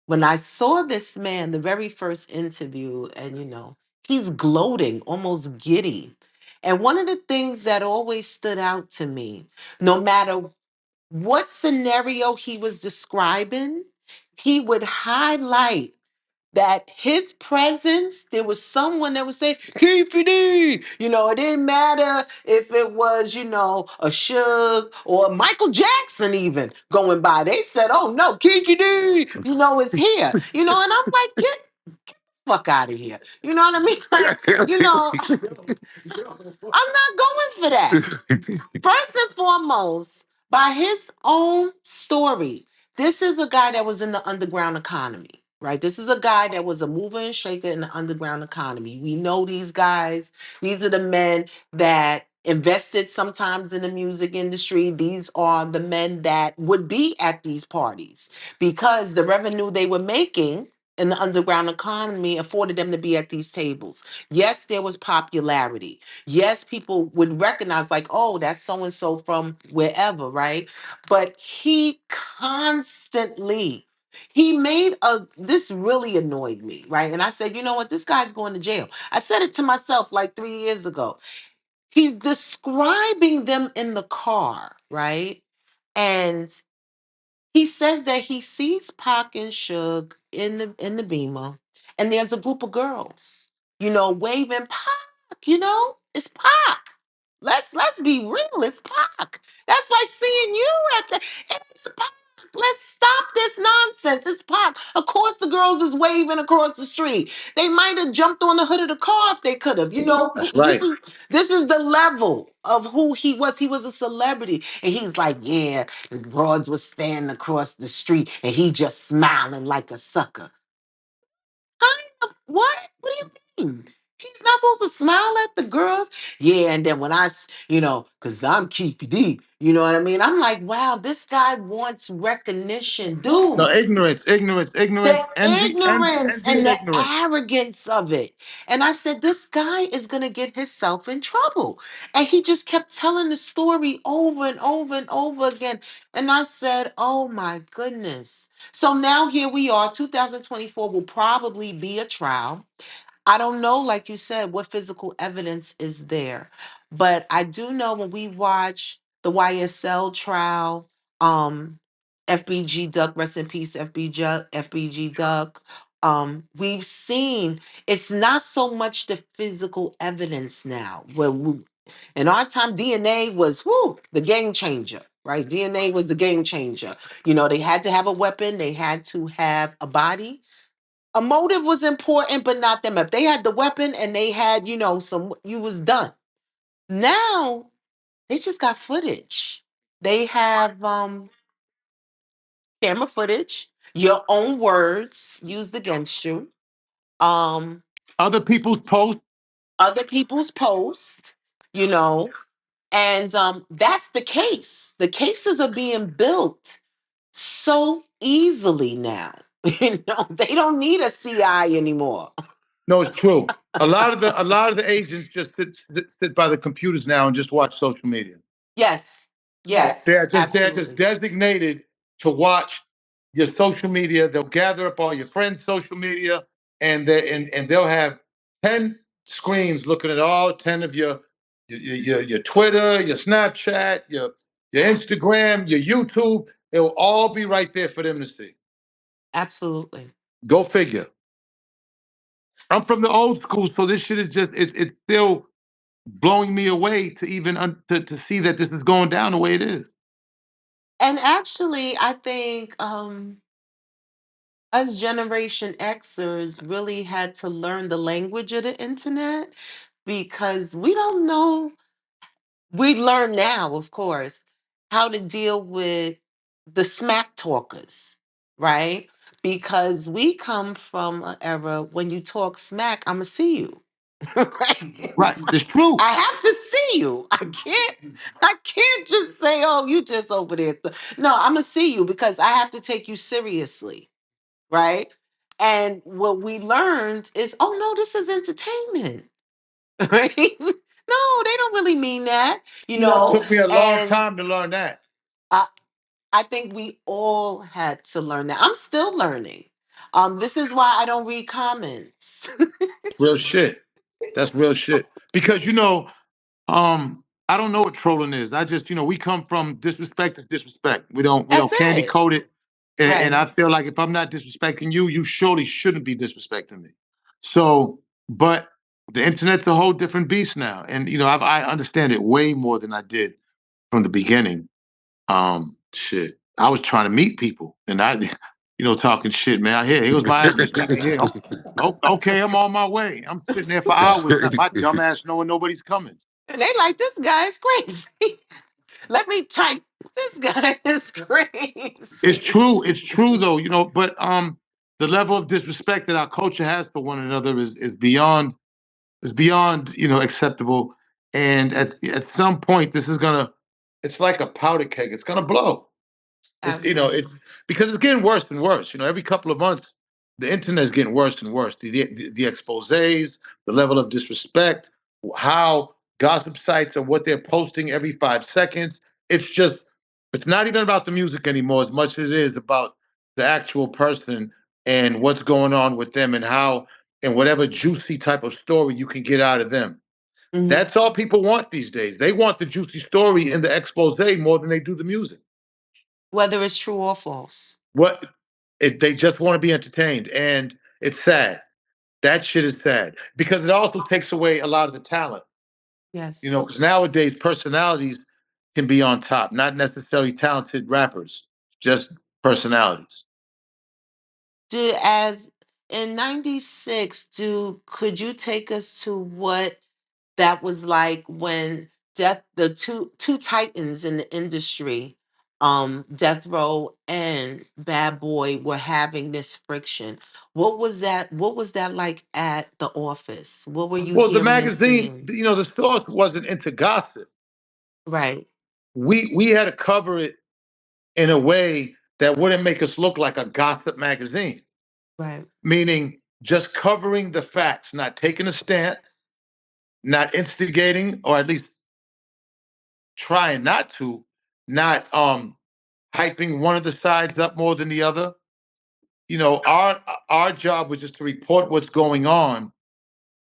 when I saw this man, the very first interview, and he's gloating, almost giddy. And one of the things that always stood out to me, no matter what scenario he was describing, he would highlight that his presence, there was someone that would say, Keefy D. It didn't matter if it was, a Suge or Michael Jackson even going by. They said, oh no, Keefy D, is here. And I'm like, get the fuck out of here. You know what I mean? Like, I'm not going for that. First and foremost, by his own story, this is a guy that was in the underground economy, right? This is a guy that was a mover and shaker in the underground economy. We know these guys. These are the men that invested sometimes in the music industry. These are the men that would be at these parties because the revenue they were making in the underground economy afforded them to be at these tables. Yes, there was popularity. Yes, people would recognize, like, oh, that's so and so from wherever, right? But he constantly, he made this really annoyed me, right? And I said, you know what? This guy's going to jail. I said it to myself like 3 years ago. He's describing them in the car, right? And he says that he sees Pac and Suge in the Beamer, and there's a group of girls, waving Pac. It's Pac. Let's be real. It's Pac. That's like seeing you at the. It's Pac. Let's stop this nonsense. It's Pac. Of course, the girls is waving across the street. They might have jumped on the hood of the car if they could have. That's This right. is this is the level of who he was. He was a celebrity, and he's like, yeah, the broads was standing across the street, and he just smiling like a sucker. Kind of what? What do you mean? He's not supposed to smile at the girls. Yeah, and then when because I'm Keefy D, you know what I mean? I'm like, wow, this guy wants recognition. No, Dude, ignorance, ignorance, the ignorance, envy, envy, ignorance envy, and and the ignorance. arrogance of it. And I said, this guy is going to get himself in trouble. And he just kept telling the story over and over and over again. And I said, oh my goodness. So now here we are. 2024 will probably be a trial. I don't know, like you said, what physical evidence is there. But I do know when we watch the YSL trial, um, FBG Duck, rest in peace, FBG Duck. We've seen it's not so much the physical evidence now. In our time, DNA was the game changer, right? DNA was the game changer. They had to have a weapon, they had to have a body. A motive was important, but not them. If they had the weapon and they had, you was done. Now they just got footage. They have camera footage, your own words used against you, um, Other people's posts. other people's posts, you know, and that's the case. The cases are being built so easily now. They don't need a CI anymore. No, it's true. A lot of the agents just sit by the computers now and just watch social media. Yes, They yes, are just absolutely. designated to watch your social media. They'll gather up all your friends' social media, and they'll have 10 screens looking at all 10 of your Twitter, your Snapchat, your Instagram, your YouTube. It will all be right there for them to see. Absolutely. Go figure. I'm from the old school, so this shit is just it's still blowing me away to even to see that this is going down the way it is. And actually, I think us Generation Xers really had to learn the language of the internet because we don't know. We learn now, of course, how to deal with the smack talkers, right? Because we come from an era when you talk smack, I'ma see you. Right? Right. It's It's like, true. I have to see you. I can't just say, oh, you just over there. No, I'm gonna see you because I have to take you seriously, right? And what we learned is, oh no, this is entertainment. Right? No, they don't really mean that, Took me a long and time to learn that. I I think we all had to learn that. I'm still learning. This is why I don't read comments. Real shit. That's real shit. Because I don't know what trolling is. I just, we come from disrespect to disrespect. We don't That's candy it. coat it. And Right. I feel like if I'm not disrespecting you, you surely shouldn't be disrespecting me. So, but the internet's a whole different beast now. And I understand it way more than I did from the beginning. Shit. I was trying to meet people and talking shit, man. Here goes my address. Meet me here. Oh, okay, I'm on my way. I'm sitting there for hours, not my dumb ass knowing nobody's coming. And they like, this guy is crazy. Let me type. This guy is It's crazy. true. It's true though, but the level of disrespect that our culture has for one another is beyond acceptable. And at some point this is gonna it's like a powder keg. It's gonna blow. It's Absolutely. because it's getting worse and worse. Every couple of months, the internet is getting worse and worse. The exposés, the level of disrespect, how gossip sites are what they're posting every 5 seconds. It's just, it's not even about the music anymore as much as it is about the actual person and what's going on with them and how and whatever juicy type of story you can get out of them. Mhm. That's all people want these days. They want the juicy story in the expose more than they do the music. Whether it's true or false. What they just want to be entertained, and it's sad. That shit is sad because it also takes away a lot of the talent. Yes. Because nowadays personalities can be on top, not necessarily talented rappers, just personalities. Did as in 96, could you take us to what that was like when the two titans in the industry, Death Row and Bad Boy, were having this friction? What was that like at the office? What were you Well, the hearing and magazine, seeing? the source wasn't into gossip. Right. We had to cover it in a way that wouldn't make us look like a gossip magazine, Right. meaning just covering the facts, not taking a stance, not instigating, or at least trying not to, not hyping one of the sides up more than the other. Our job was just to report what's going on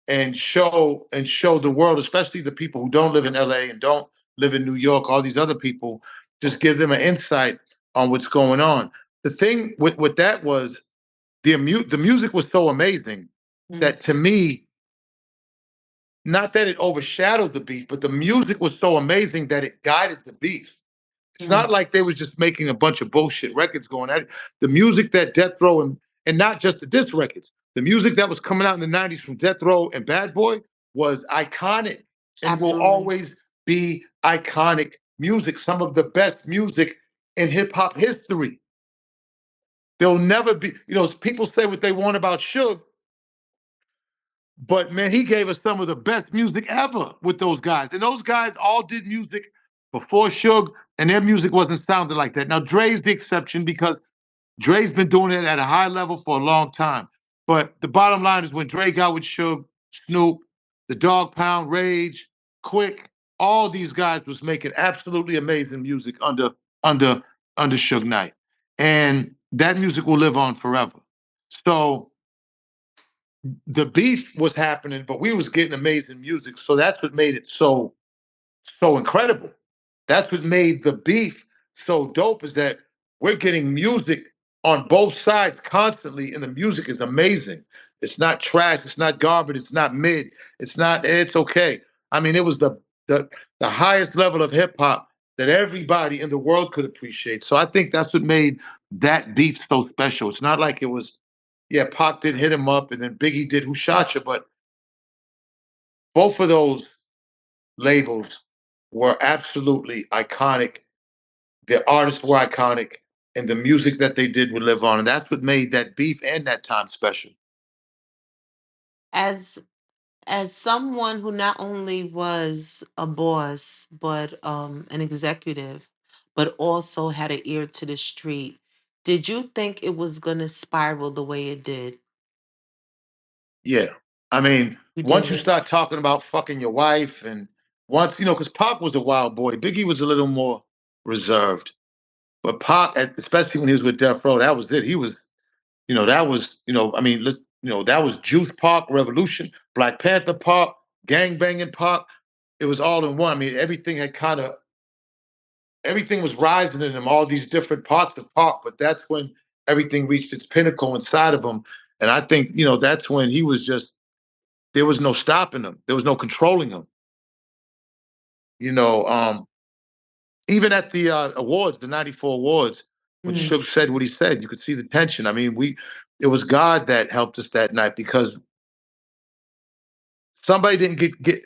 and show the world, especially the people who don't live in LA and don't live in New York, all these other people, just give them an insight on what's going on. The thing with that was the music was so amazing Mm. that to me, not that it overshadowed the beef, but the music was so amazing that it guided the beef. It's Mm. not like they was just making a bunch of bullshit records going at it. The music that Death Row and not just the diss records, the music that was coming out in the 90s from Death Row and Bad Boy was iconic and will Absolutely. always be iconic music, some of the best music in hip hop history. There'll never be, people say what they want about Suge, but man, he gave us some of the best music ever with those guys. And those guys all did music before Suge, and their music wasn't sounding like that. Now, Dre's the exception because Dre's been doing it at a high level for a long time. But the bottom line is when Dre got with Suge, Snoop, the Dog Pound, Rage, Quick, all these guys was making absolutely amazing music under under Suge Knight. And that music will live on forever. So the beef was happening, but we was getting amazing music. So that's what made it so incredible. That's what made the beef so dope is that we're getting music on both sides constantly, and the music is amazing. It's not trash, it's not garbage, it's not mid, it's okay. I mean, it was the the highest level of hip hop that everybody in the world could appreciate. So I think that's what made that beat so special. It's not like it was, yeah, Pac did hit him up and then Biggie did Who Shot You, but both of those labels were absolutely iconic. The artists were iconic, and the music that they did would live on. And that's what made that beef and that time special. As as someone who not only was a boss but an executive, but also had an ear to the street, did you think it was going to spiral the way it did? Yeah. I mean, You once you did. start talking about fucking your wife, and once, because Pac was a wild boy, Biggie was a little more reserved. But Pac, especially when he was with Death Row, that was it. He was, that was, I mean, that was Juice Park Revolution, Black Panther Park, gang banging Park. it was all in one. I mean, everything was rising in him, all these different parts of Park, but that's when everything reached its pinnacle inside of him. And I think, that's when he was just, there was no stopping him. There was no controlling him. You know, even at the awards, the 94 awards, when Mm. Suge said what he said, you could see the tension. I mean, it was God that helped us that night because somebody didn't get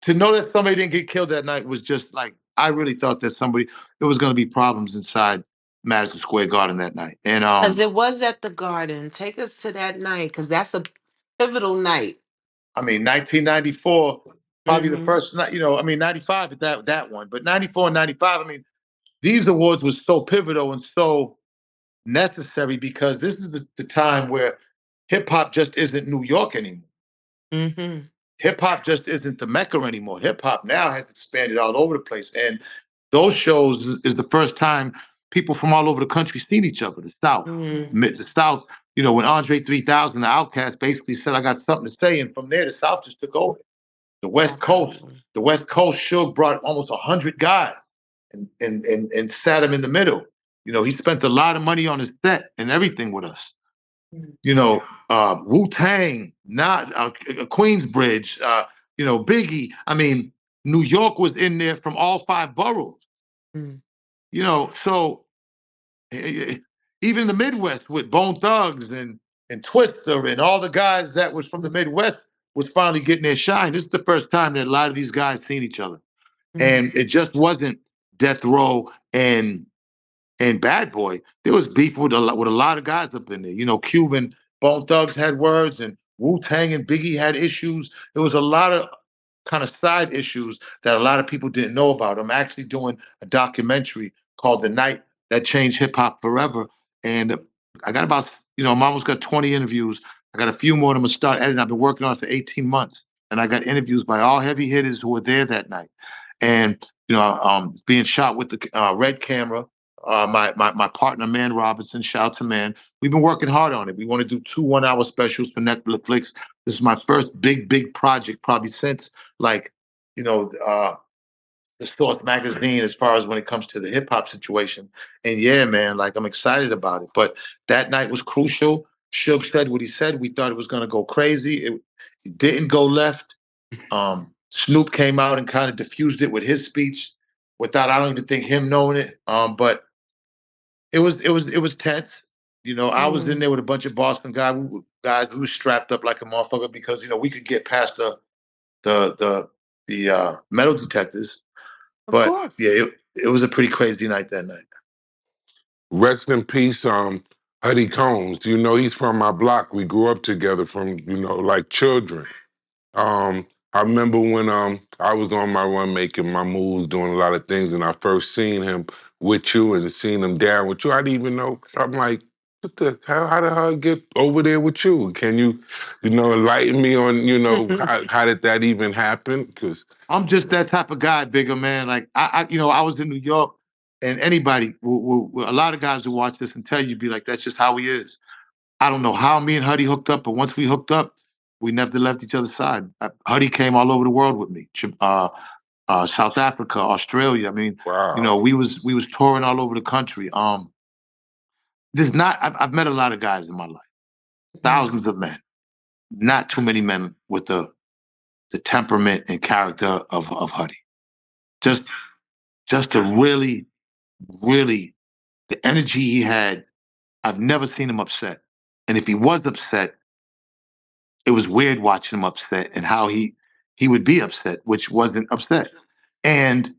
to know that somebody didn't get killed that night was just like I really thought that there was going to be problems inside Madison Square Garden that night. And Because it was at the Garden. Take us to that night, because that's a pivotal night. I mean, 1994, probably the Mm-hmm. first night. I mean, 95 at that one, but 94 and 95. I mean, these awards was so pivotal and so necessary because this is the time where hip hop just isn't New York anymore. Mm-hmm. Hip hop just isn't the Mecca anymore. Hip hop now has expanded all over the place. And those shows is the first time people from all over the country seen each other. The South, Mm. the South, when Andre 3000, the Outcast, basically said, I got something to say. And from there, the South just took over. The West Coast, Absolutely. Suge brought almost 100 guys and sat them in the middle. He spent a lot of money on his set and everything with us. Mm. Wu Tang, not Queensbridge, Biggie. I mean, New York was in there from all five boroughs. Mm. So even the Midwest with Bone Thugs and Twister and all the guys that was from the Midwest was finally getting their shine. This is the first time that a lot of these guys seen each other, Mm. and it just wasn't Death Row and Bad Boy. There was beef with a lot of guys up in there. Cuban Bone Thugs had words, and Wu Tang and Biggie had issues. There was a lot of kind of side issues that a lot of people didn't know about. I'm actually doing a documentary called "The Night That Changed Hip Hop Forever," and I got about I'm almost got 20 interviews. I got a few more I'm gonna start editing. I've been working on it for 18 months, and I got interviews by all heavy hitters who were there that night, and being shot with the red camera. My partner Man Robinson, shout out to Man. We've been working hard on it. We want to do 2 1-hour specials for Netflix. This is my first big project, probably since like you know uh, the Source magazine, as far as when it comes to the hip hop situation. And yeah, man, like I'm excited about it. But that night was crucial. Suge said what he said. We thought it was going to go crazy. It didn't go left. Snoop came out and kind of diffused it with his speech without I don't even think him knowing it. But it was tense. I was in Mm. there with a bunch of Boston guys who was strapped up like a motherfucker because we could get past the metal detectors. Of But yeah, course. it was a pretty crazy night that night. Rest in peace, Huddy Combs. He's from my block. We grew up together from, like children. I remember when I was on my run making my moves, doing a lot of things, and I first seen him with you and seen him down with you. I didn't even know. I'm like, what the hell? How did I get over there with you? Can you, enlighten me on, how did that even happen? Because I'm just that type of guy, bigger man. Like I was in New York, and anybody, a lot of guys who watch this and tell you, be like, that's just how he is. I don't know how me and Huddy hooked up, but once we hooked up, we never left each other's side. Huddy came all over the world with me. South Africa, Australia. I mean, wow. we was touring all over the country. There's not. I've met a lot of guys in my life, Mm. thousands of men. Not too many men with the temperament and character of Huddy. Just just a really the energy he had. I've never seen him upset, and if he was upset, it was weird watching him upset and how he would be upset, which wasn't upset. And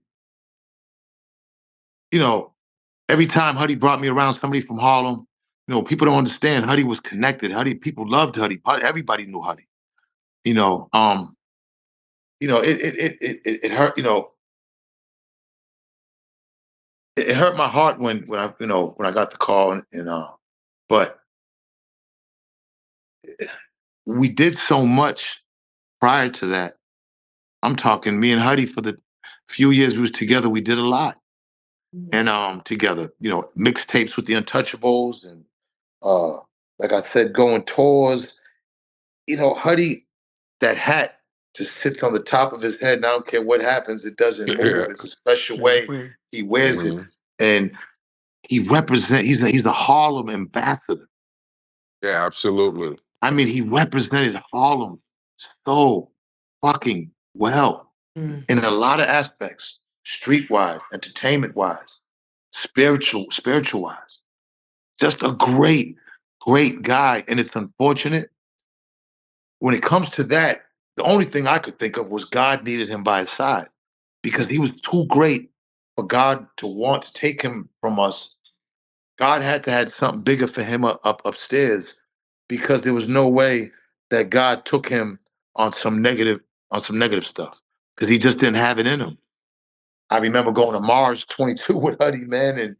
you know, every time Huddy brought me around somebody from Harlem, people don't understand. Huddy was connected. Huddy, people loved Huddy. Everybody knew Huddy. You know, um, it hurt. It hurt my heart when I got the call and but we did so much prior to that. I'm talking me and Huddy for the few years we was together. We did a lot Mm. and together. Mixtapes with the Untouchables and uh like I said, going tours. Huddy, that hat. just sits on the top of his head, and I don't care what happens, it doesn't move. It's a special way he wears it, and he's a Harlem ambassador. Yeah, absolutely. I mean, he represented Harlem so fucking well in a lot of aspects, streetwise, entertainment wise, spiritual wise. Just a great guy. And it's unfortunate when it comes to that. The only thing I could think of was God needed him by his side because he was too great for God to want to take him from us. God had to have something bigger for him upstairs because there was no way that God took him on some negative stuff because he just didn't have it in him. I remember going to Mars 22 with Huddy, man, and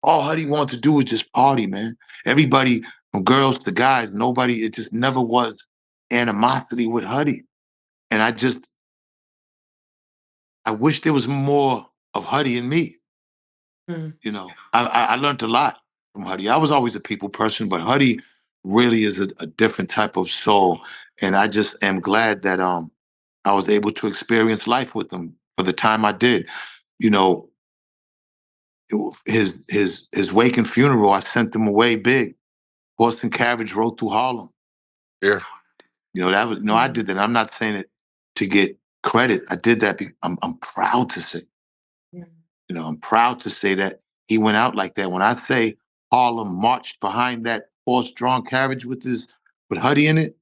all Huddy wanted to do was just party, man. Everybody, from girls to guys, nobody, it just never was animosity with Huddy. And I wish there was more of Huddy in me. You know, I learned a lot from Huddy. I was always a people person, but Huddy really is a different type of soul. And I just am glad that I was able to experience life with him for the time I did. You know, his wake and funeral, I sent him away big. Horse and carriage rode through Harlem. Yeah. You know, that was I did that. I'm not saying it to get credit. I did that because I'm proud to say. You know, I'm proud to say that he went out like that. When I say Harlem marched behind that horse-drawn carriage with Huddy in it,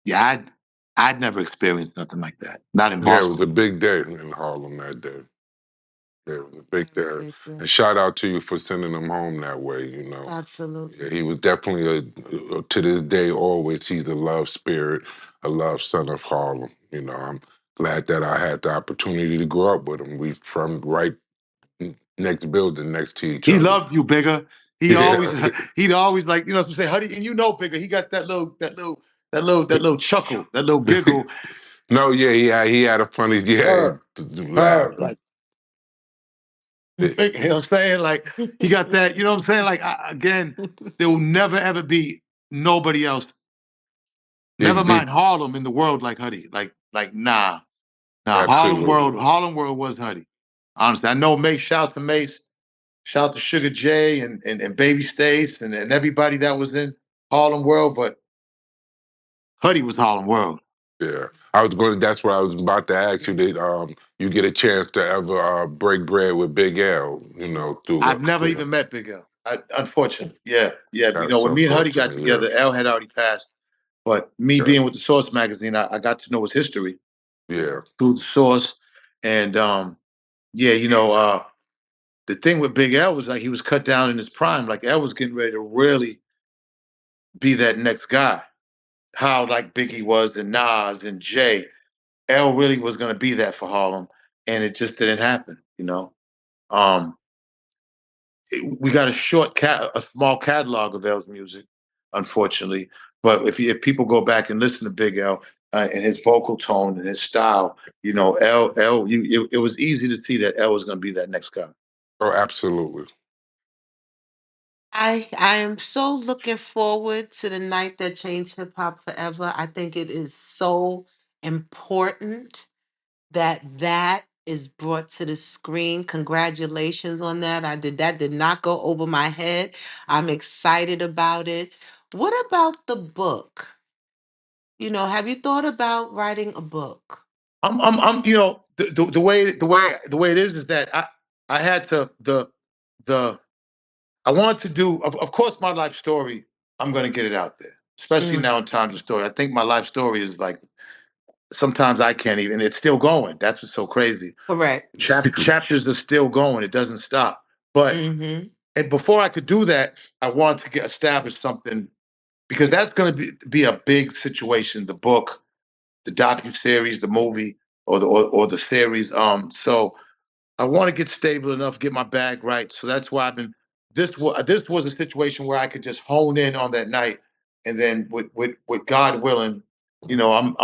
yeah, I'd never experienced nothing like that. Not in Yeah, it was Boston. a big day in Harlem that day. Yeah, it was a big day. And shout out to you for sending him home that way, you know. Absolutely. Yeah, he was definitely to this day, always, he's a love spirit, a love son of Harlem. You know, I'm glad that I had the opportunity to grow up with him. We from right next building next to each He other. loved you, Bigga. He always Yeah. he'd always like, you know, say, Huddy, and you know, Bigga, he got that little chuckle, that little giggle. No, yeah, he had a funny, laugh. Like, you know what I'm saying? Like, he got that, you know what I'm saying? Like, again, there will never, ever be nobody else, never He mind Harlem in the world like Huddy. Nah. absolutely. Harlem World was Huddy. Honestly, I know Mace, shout out to Mace, shout out to Sugar J and Baby Stace and everybody that was in Harlem World, but Huddy was Harlem World. Yeah, that's what I was about to ask you. Did you get a chance to ever break bread with Big L? You know, I've never even met Big L. Unfortunately, yeah. You know, that's when me and Huddy got unfortunate. Yeah, together, L had already passed. But me yeah, being with the Source magazine, I got to know his history yeah. through the Source, and yeah, you know, the thing with Big L was like he was cut down in his prime. Like L was getting ready to really be that next guy. How like Biggie was and Nas and Jay. L really was going to be that for Harlem, and it just didn't happen. You know, um, we got a small catalog of L's music, unfortunately. But if people go back and listen to Big L and his vocal tone and his style, you know, it was easy to see that L was going to be that next guy. Oh, absolutely. I am so looking forward to the night that changed hip hop forever. I think it is so important that is brought to the screen. Congratulations on that. Did not go over my head. I'm excited about it. What about the book? Have you thought about writing a book? You know, the way it is that I had to the I want to do, of course, my life story. I'm going to get it out there, especially now in times of story. I think my life story is like sometimes I can't even. It's still going. That's what's so crazy. Correct. Chapters are still going. It doesn't stop. But and before I could do that, I wanted to get established something because that's going to be a big situation. The book, the docu series, the movie, or the series. So I want to get stable enough, get my bag right. So that's why I've been. This was a situation where I could just hone in on that night, and then with God willing, you know,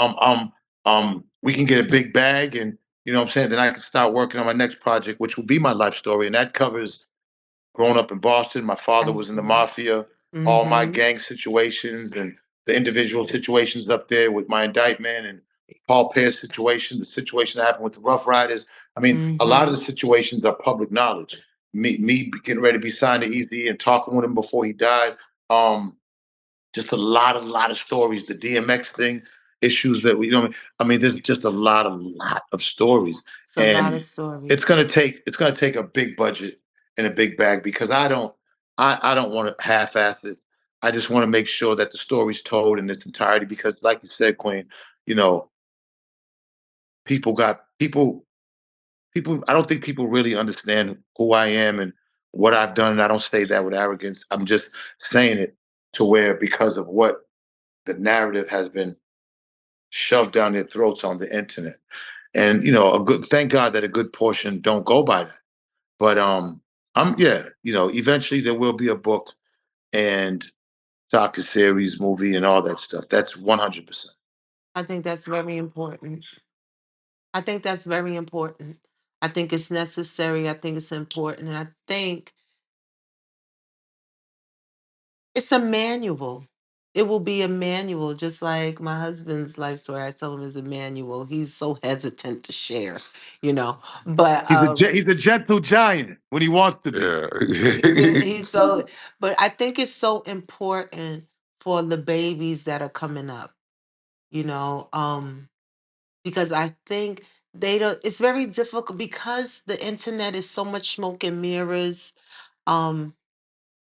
we can get a big bag, and you know what I'm saying. Then I can start working on my next project, which will be my life story, and that covers growing up in Boston. My father was in the mafia, all my gang situations and the individual situations up there with my indictment and Paul Pierce situation, the situation that happened with the Rough Riders. I mean, a lot of Mm-hmm. the situations are public knowledge. Me getting ready to be signed to Easy and talking with him before he died. Um, just a lot of stories. The DMX thing, issues that we, I mean, there's just a lot of stories, It's a lot and of stories. it's gonna take a big budget and a big bag because I don't want to half-ass it. I just want to make sure that the story's told in its entirety because, like you said, Queen, you know, people got people. I don't think people really understand who I am and what I've done. And I don't say that with arrogance. I'm just saying it to where because of what the narrative has been shoved down their throats on the internet. And a good thank God that a good portion don't go by that. But I'm yeah, eventually there will be a book and docu series, movie, and all that stuff. That's 100%. I think that's very important. I think that's very important. I think it's necessary. I think it's important. And I think it's a manual. It will be a manual, just like my husband's life story. I tell him is a manual. He's so hesitant to share, you know. But He's a gentle giant when he wants to be. Yeah. he's so. But I think it's so important for the babies that are coming up, you know, because I think they don't. It's very difficult because the internet is so much smoke and mirrors. Um,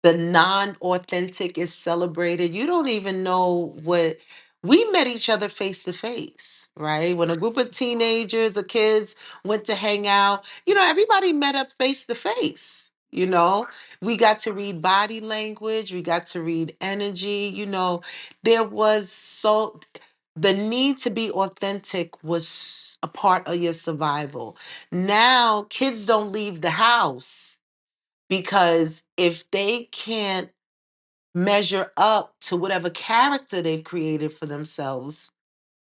the non-authentic is celebrated. You don't even know what we met each other face to face, right? When a group of teenagers or kids went to hang out, everybody met up face to face. We got to read body language, we got to read energy. There was the need to be authentic was a part of your survival. Now, kids don't leave the house because if they can't measure up to whatever character they've created for themselves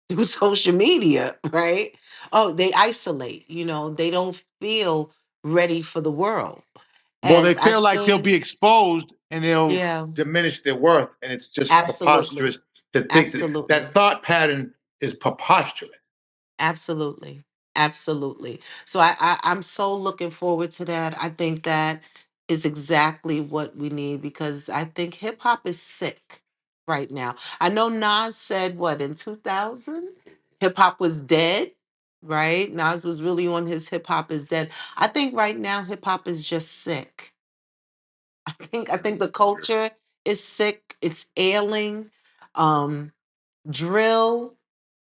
through social media, right? Oh, they isolate, they don't feel ready for the world. Well, they And I feel like they'll think, be exposed and they'll yeah, diminish their worth, and it's just absolutely. preposterous to think that Absolutely. thought pattern is preposterous. Absolutely. Absolutely. So I'm so looking forward to that. I think that is exactly what we need because I think hip hop is sick right now. I know Nas said what in 2000 hip hop was dead, right? Nas was really on his hip hop is dead. I think right now hip hop is just sick. I think the culture is sick. It's ailing. Um Drill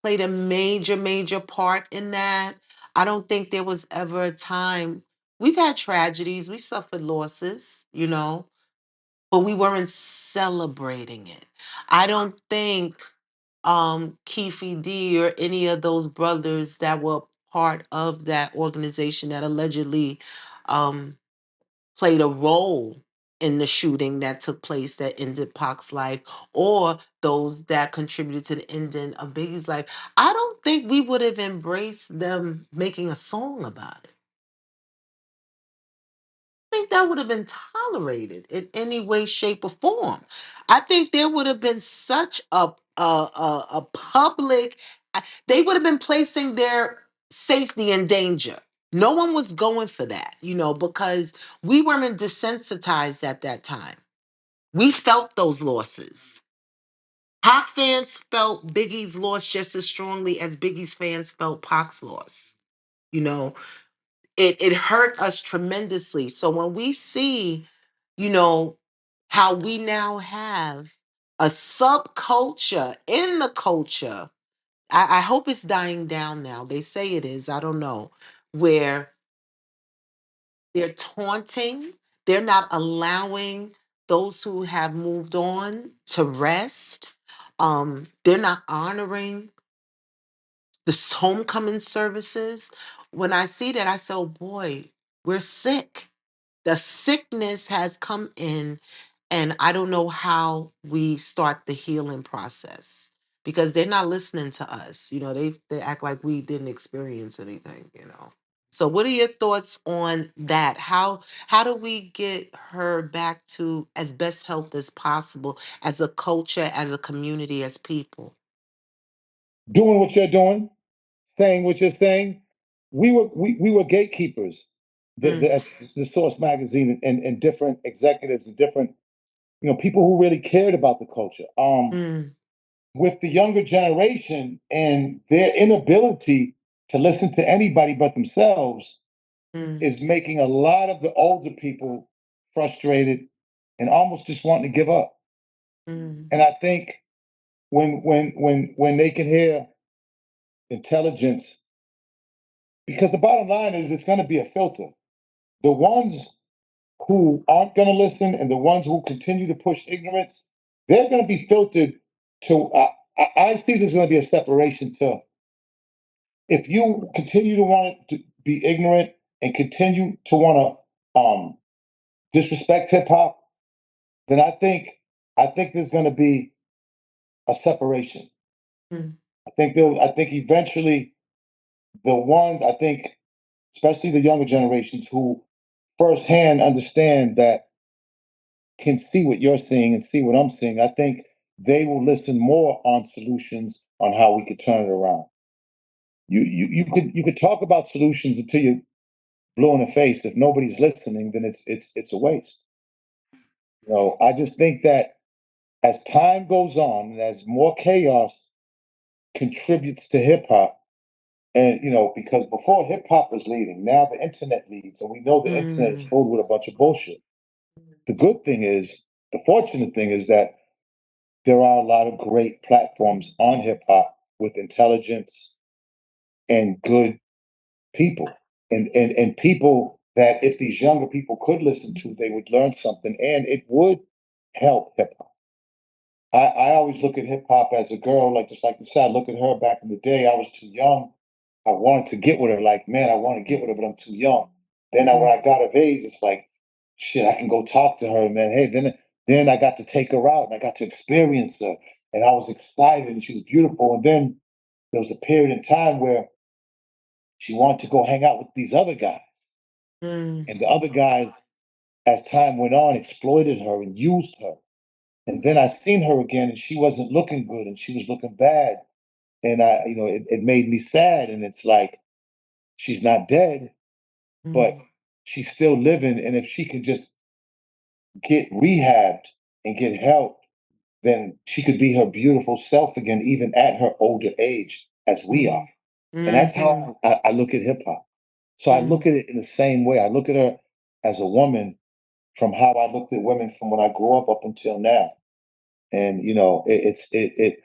played a major, major part in that. I don't think there was ever a time. We've had tragedies, we suffered losses, but we weren't celebrating it. I don't think Keefe D or any of those brothers that were part of that organization that allegedly um, played a role in the shooting that took place that ended Pac's life or those that contributed to the ending of Biggie's life. I don't think we would have embraced them making a song about it. I think that would have been tolerated in any way, shape, or form. I think there would have been such a public. They would have been placing their safety in danger. No one was going for that, because we weren't desensitized at that time. We felt those losses. Pac fans felt Biggie's loss just as strongly as Biggie's fans felt Pac's loss. You know, it hurt us tremendously. So when we see, you know, how we now have a subculture in the culture, I hope it's dying down now. They say it is, I don't know, where they're taunting, they're not allowing those who have moved on to rest. They're not honoring the homecoming services. When I see that, I say, oh boy, we're sick. The sickness has come in, and I don't know how we start the healing process because they're not listening to us. They act like we didn't experience anything. So what are your thoughts on that? How do we get her back to as best health as possible as a culture, as a community, as people? doing what you're doing, saying what you're saying. We were gatekeepers. The Source magazine and different executives and different people who really cared about the culture. Mm, With the younger generation and their inability to listen to anybody but themselves mm, is making a lot of the older people frustrated and almost just wanting to give up. mm, And I think when they can hear intelligence, because the bottom line is it's going to be a filter. The ones who aren't going to listen and the ones who continue to push ignorance, they're going to be filtered to. I see there's going to be a separation to if you continue to want to be ignorant and continue to want to disrespect hip hop, then I think there's going to be a separation. mm, I think eventually the ones I think, especially the younger generations who firsthand understand that can see what you're seeing and see what I'm seeing. I think they will listen more on solutions on how we could turn it around. You could talk about solutions until you're blue in the face. If nobody's listening, then it's a waste. I just think that as time goes on and as more chaos contributes to hip hop, and because before hip hop was leading, now the internet leads, and we know the internet is mm, filled with a bunch of bullshit. The good thing is, the fortunate thing is that there are a lot of great platforms on hip hop with intelligence and good people, and people that if these younger people could listen to, they would learn something, and it would help hip hop. I always look at hip hop as a girl, like just like you said. Look at her back in the day. I was too young. I wanted to get with her. Like, man, I want to get with her, but I'm too young. Then when I got of age, it's like, shit, I can go talk to her, man. Hey, then I got to take her out and I got to experience her, and I was excited and she was beautiful. And then there was a period in time where she wanted to go hang out with these other guys, mm, and the other guys, as time went on, exploited her and used her. And then I seen her again, and she wasn't looking good, and she was looking bad, and it made me sad. And it's like she's not dead, but mm, she's still living. And if she can just get rehabbed and get help, then she could be her beautiful self again, even at her older age, as we are. mm, And that's mhm, how I look at hip hop. So I look mm, at it in the same way. I look at her as a woman from how I looked at women from when I grew up until now. And it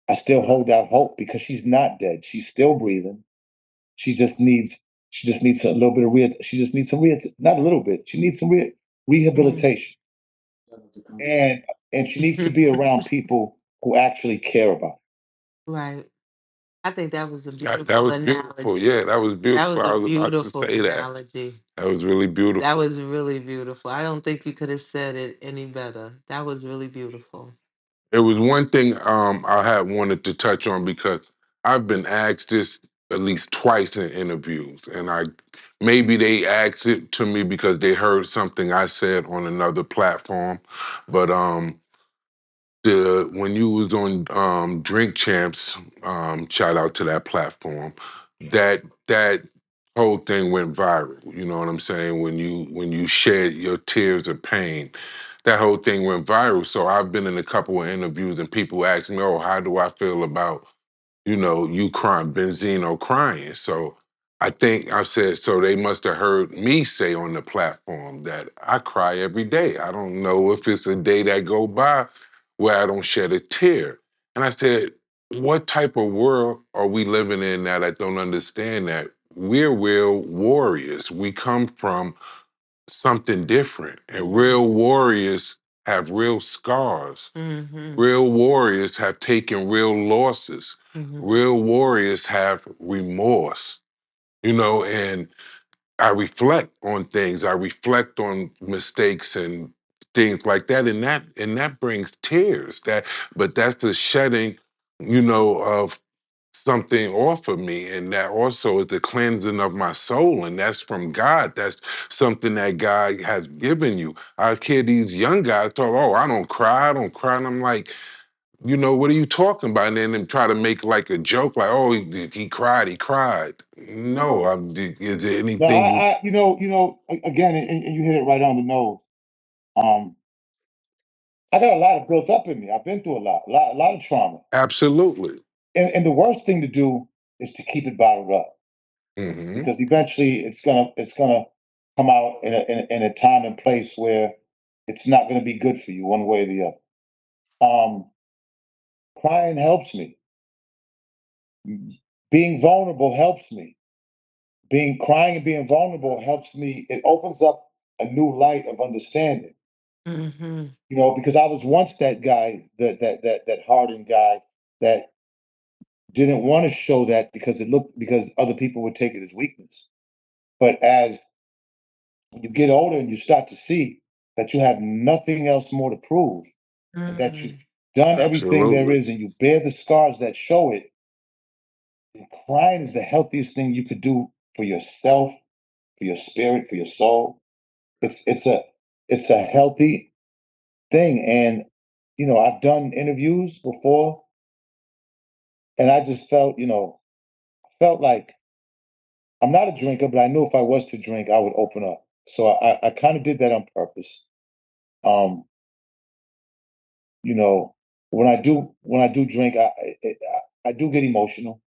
I still hold out hope because she's not dead. She's still breathing. She just needs she just needs a little bit of she just needs some not a little bit. She needs some mm. rehabilitation. And she needs to be around people who actually care about her. Right. I think that was a That beautiful was beautiful. analogy. Yeah, that was That beautiful. was I a was about to beautiful say that. analogy. That was really That beautiful. was really beautiful. I don't think you could have said it any better. That was really beautiful. It was one thing I had wanted to touch on because I've been asked this at least twice in interviews, and I maybe they asked it to me because they heard something I said on another platform, but the when you was on Drink Champs, shout out to that platform, that whole thing went viral. You know what I'm saying? When you shared your tears of pain, that whole thing went viral. So I've been in a couple of interviews and people ask me, "Oh, how do I feel about you crying, Benzino crying?" So I think I said, so they must have heard me say on the platform that I cry every day. I don't know if it's a day that go by where I don't shed a tear. And I said, what type of world are we living in that I don't understand that? We're real warriors. We come from something different. And real warriors have real scars. Mm-hmm. Real warriors have taken real losses. Mm-hmm. Real warriors have remorse, and I reflect on things. I reflect on mistakes and things like that. And that brings tears. But that's the shedding, of something off of me. And that also is the cleansing of my soul. And that's from God. That's something that God has given you. I hear these young guys talk, oh, I don't cry, I don't cry. And I'm like, you know, what are you talking about? And then try to make like a joke, like, oh, he cried, he cried. No, is there No, anything? again, and you hit it right on the nose. Um, I got a lot of built up in me. I've been through a lot of trauma. Absolutely. And the worst thing to do is to keep it bottled up Hmm. because eventually it's gonna come out in a time and place where it's not gonna be good for you one way or the other. Crying helps me. Being vulnerable helps me. Being crying and being vulnerable helps me. It opens up a new light of understanding. Mm-hmm. Because I was once that guy, that hardened guy that didn't want to show that because other people would take it as weakness. But as you get older and you start to see that you have nothing else more to prove, and that Mm-hmm. you've done everything there Absolutely. is, and you bear the scars that show it, and crying is the healthiest thing you could do for yourself, for your spirit, for your soul. It's a healthy thing. And I've done interviews before, and I just felt like I'm not a drinker, but I knew if I was to drink, I would open up. So I kind of did that on purpose. Um, you know, when I do drink, I do get emotional,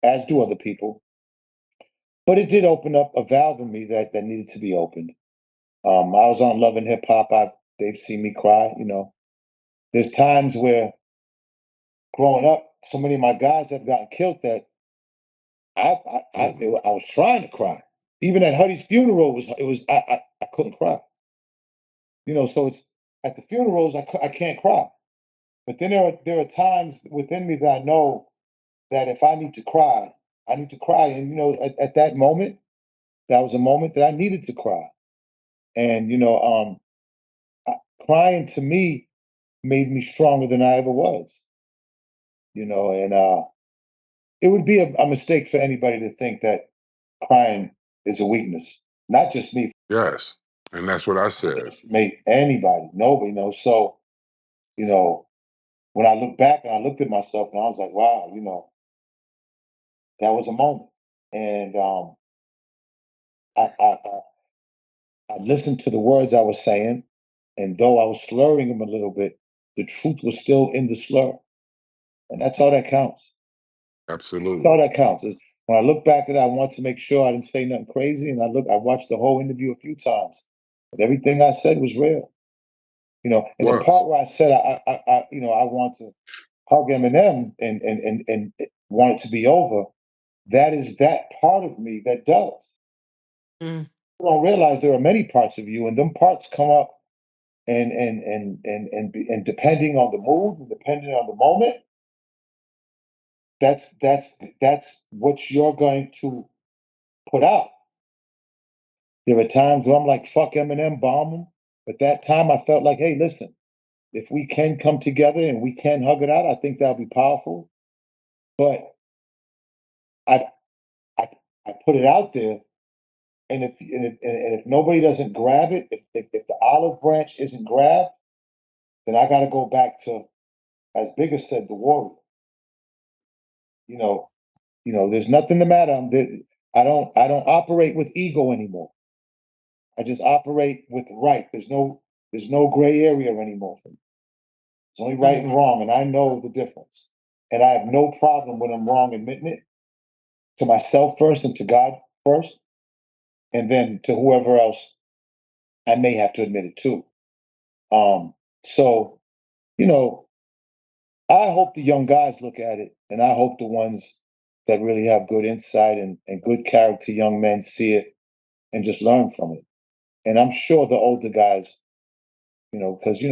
as do other people. But it did open up a valve in me that needed to be opened. I was on Love and Hip Hop. They've seen me cry. There's times where growing up, so many of my guys have gotten killed that I was trying to cry. Even at Huddy's funeral was I couldn't cry. So it's at the funerals I can't cry. But then there are times within me that I know that if I need to cry, I need to cry. And at that moment, that was a moment that I needed to cry. And crying to me made me stronger than I ever was. And it would be a mistake for anybody to think that crying is a weakness. Not just me. Yes. And that's what I said. It's made anybody, nobody knows. So, you know, when I look back and I looked at myself and I was like, wow, that was a moment. And I, I, I I listened to the words I was saying, and though I was slurring them a little bit, the truth was still in the slur. And that's all that counts. That's all Absolutely. that counts. Is when I look back at it, I want to make sure I didn't say nothing crazy. And I watched the whole interview a few times. And everything I said was real. And the Was. part where I said I want to hug Eminem and want it to be over, that is that part of me that does. Mm-hmm. You don't realize there are many parts of you, and them parts come up and depending on the mood and depending on the moment, that's what you're going to put out. There are times where I'm like, fuck Eminem, bomb him. But that time I felt like, hey, listen, if we can come together and we can hug it out, I think that'll be powerful. But I I, I put it out there, and if nobody doesn't grab it, if the olive branch isn't grabbed, then I got to go back to, as Bigga said, the warrior. You know, there's nothing the matter. I don't operate with ego anymore. I just operate with right. There's no gray area anymore for me. It's only right and wrong, and I know the difference. And I have no problem when I'm wrong admitting it to myself first and to God first, and then to whoever else I may have to admit it to. So, you know, I hope the young guys look at it, and I hope the ones that really have good insight and good character young men see it and just learn from it. And I'm sure the older guys, because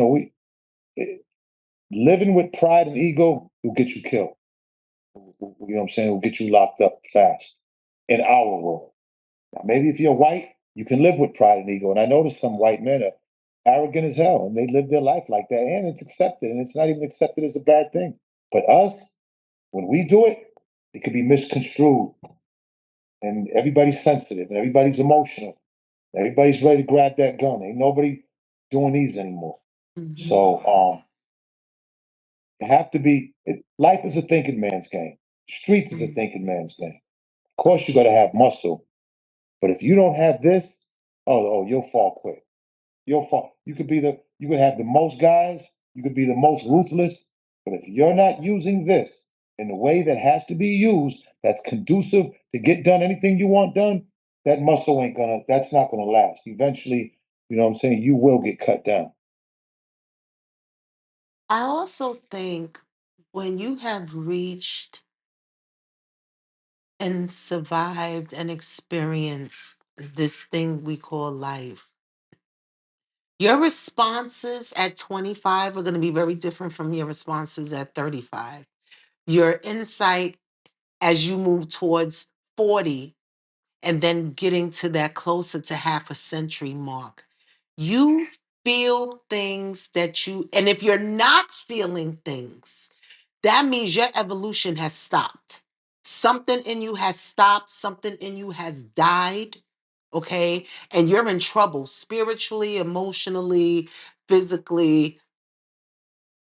living with pride and ego will get you killed. You know what I'm saying? Will get you locked up fast in our world. Now, maybe if you're white, you can live with pride and ego. And I notice some white men are arrogant as hell, and they live their life like that, and it's accepted, and it's not even accepted as a bad thing. But us, when we do it, it could be misconstrued, and everybody's sensitive, and everybody's emotional. Everybody's ready to grab that gun. Ain't nobody doing these anymore. Mm-hmm. So You have to be. Life is a thinking man's game. Streets is a Mm. thinking man's game. Of course, you got to have muscle, but if you don't have this, you'll fall quick. You'll fall. You could have the most guys. You could be the most ruthless, but if you're not using this in the way that has to be used, that's conducive to get done anything you want done, that muscle ain't gonna. That's not gonna last. Eventually, you know what I'm saying. You will get cut down. I also think when you have reached and survived and experienced this thing we call life, your responses at 25 are going to be very different from your responses at 35. Your insight as you move towards 40 and then getting to that closer to half a century mark, you feel things that and if you're not feeling things, that means your evolution has stopped. Something in you has stopped, something in you has died, okay? And you're in trouble spiritually, emotionally, physically,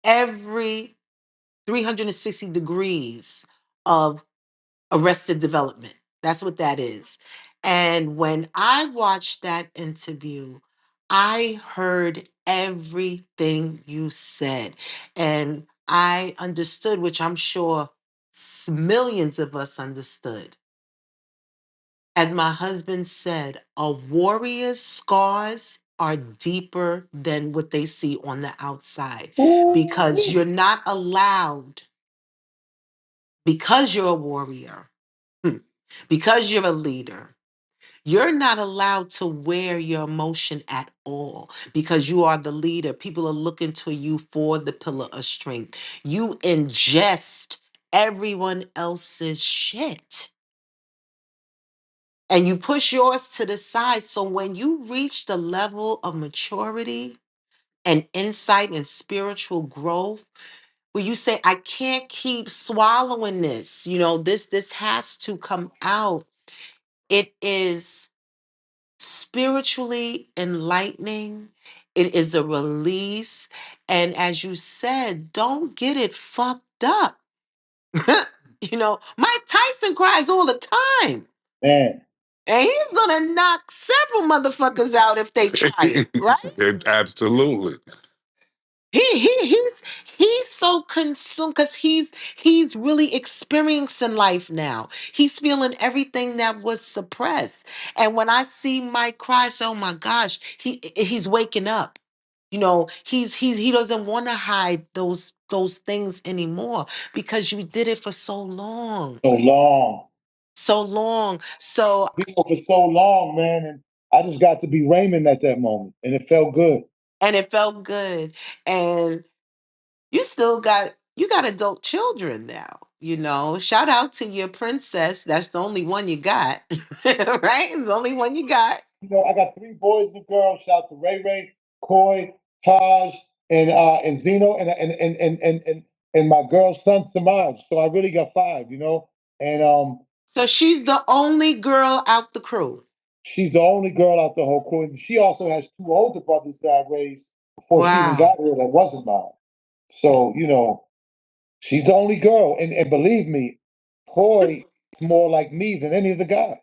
every 360 degrees of arrested development. That's what that is. And when I watched that interview, I heard everything you said. And I understood, which I'm sure millions of us understood. As my husband said, a warrior's scars are deeper than what they see on the outside because Ooh-wee. you're not allowed, because you're a warrior, because you're a leader, you're not allowed to wear your emotion at all because you are the leader. People are looking to you for the pillar of strength. You ingest everyone else's shit and you push yours to the side. So when you reach the level of maturity and insight and spiritual growth, where you say, I can't keep swallowing this, this has to come out. It is spiritually enlightening. It is a release. And as you said, don't get it fucked up. Mike Tyson cries all the time. Man, And he's gonna knock several motherfuckers out if they try it, right? Absolutely. He's so consumed because he's really experiencing life now. He's feeling everything that was suppressed. And when I see Mike cry, I say, oh my gosh, he's waking up. He doesn't want to hide those things anymore because you did it for so long. so long. So long. So For so long, man, and I just got to be Raymond at that moment, and it felt good. and it felt good. And you got adult children now. Shout out to your princess. That's the only one you got. Right? It's the only one you got. I got three boys and girls. Shout out to Ray Ray, Coy, Taj, and Zeno, and my girl's son Samaj. So I really got five. And So she's the only girl out the crew. she's the only girl out the whole crew. And she also has two older brothers that I raised before she even Wow. got here that wasn't mine. So she's the only girl, and believe me, Coy is more like me than any of the guys.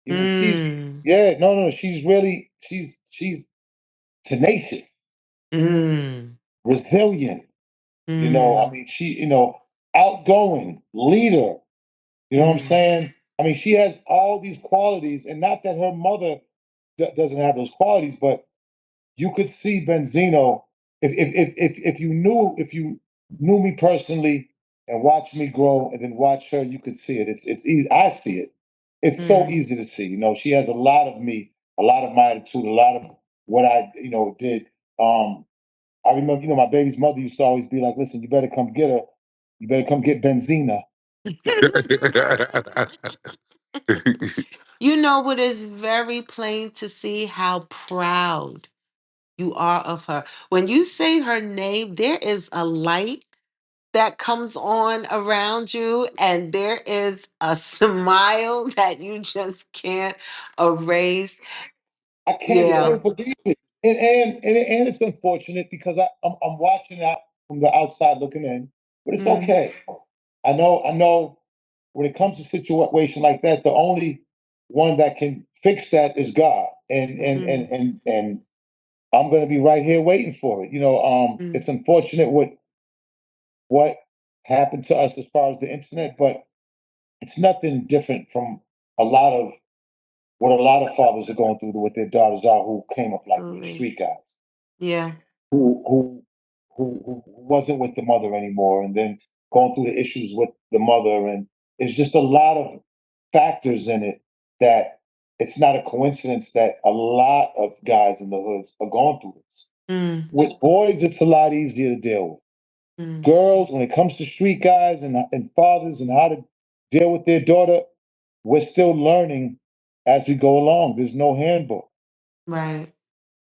She's Mm. yeah, no, she's tenacious, Mm. resilient. I Mm. mean, outgoing, leader. You know what I'm Mm. saying? I mean, she has all these qualities, and not that her mother doesn't have those qualities, but you could see Benzino if you knew me personally and watched me grow and then watch her, you could see it. It's easy. I see it. It's so Mm. easy to see. She has a lot of me, a lot of my attitude, a lot of what I did. I remember, my baby's mother used to always be like, "Listen, you better come get her. You better come get Benzina." What is very plain to see how proud you are of her. When you say her name, there is a light that comes on around you, and there is a smile that you just can't erase. I can't Yeah. believe it, and it's unfortunate because I'm watching out from the outside looking in, but it's okay. I know when it comes to situation like that, the only one that can fix that is God. And I'm gonna be right here waiting for it. It's unfortunate what happened to us as far as the internet, but it's nothing different from a lot of what a lot of fathers are going through with their daughters are who came up like me, street guys. Yeah. Who wasn't with the mother anymore, and then going through the issues with the mother, and it's just a lot of factors in it that it's not a coincidence that a lot of guys in the hoods are going through this. With boys, it's a lot easier to deal with. Girls, when it comes to street guys and fathers and how to deal with their daughter, we're still learning as we go along. There's no handbook. Right.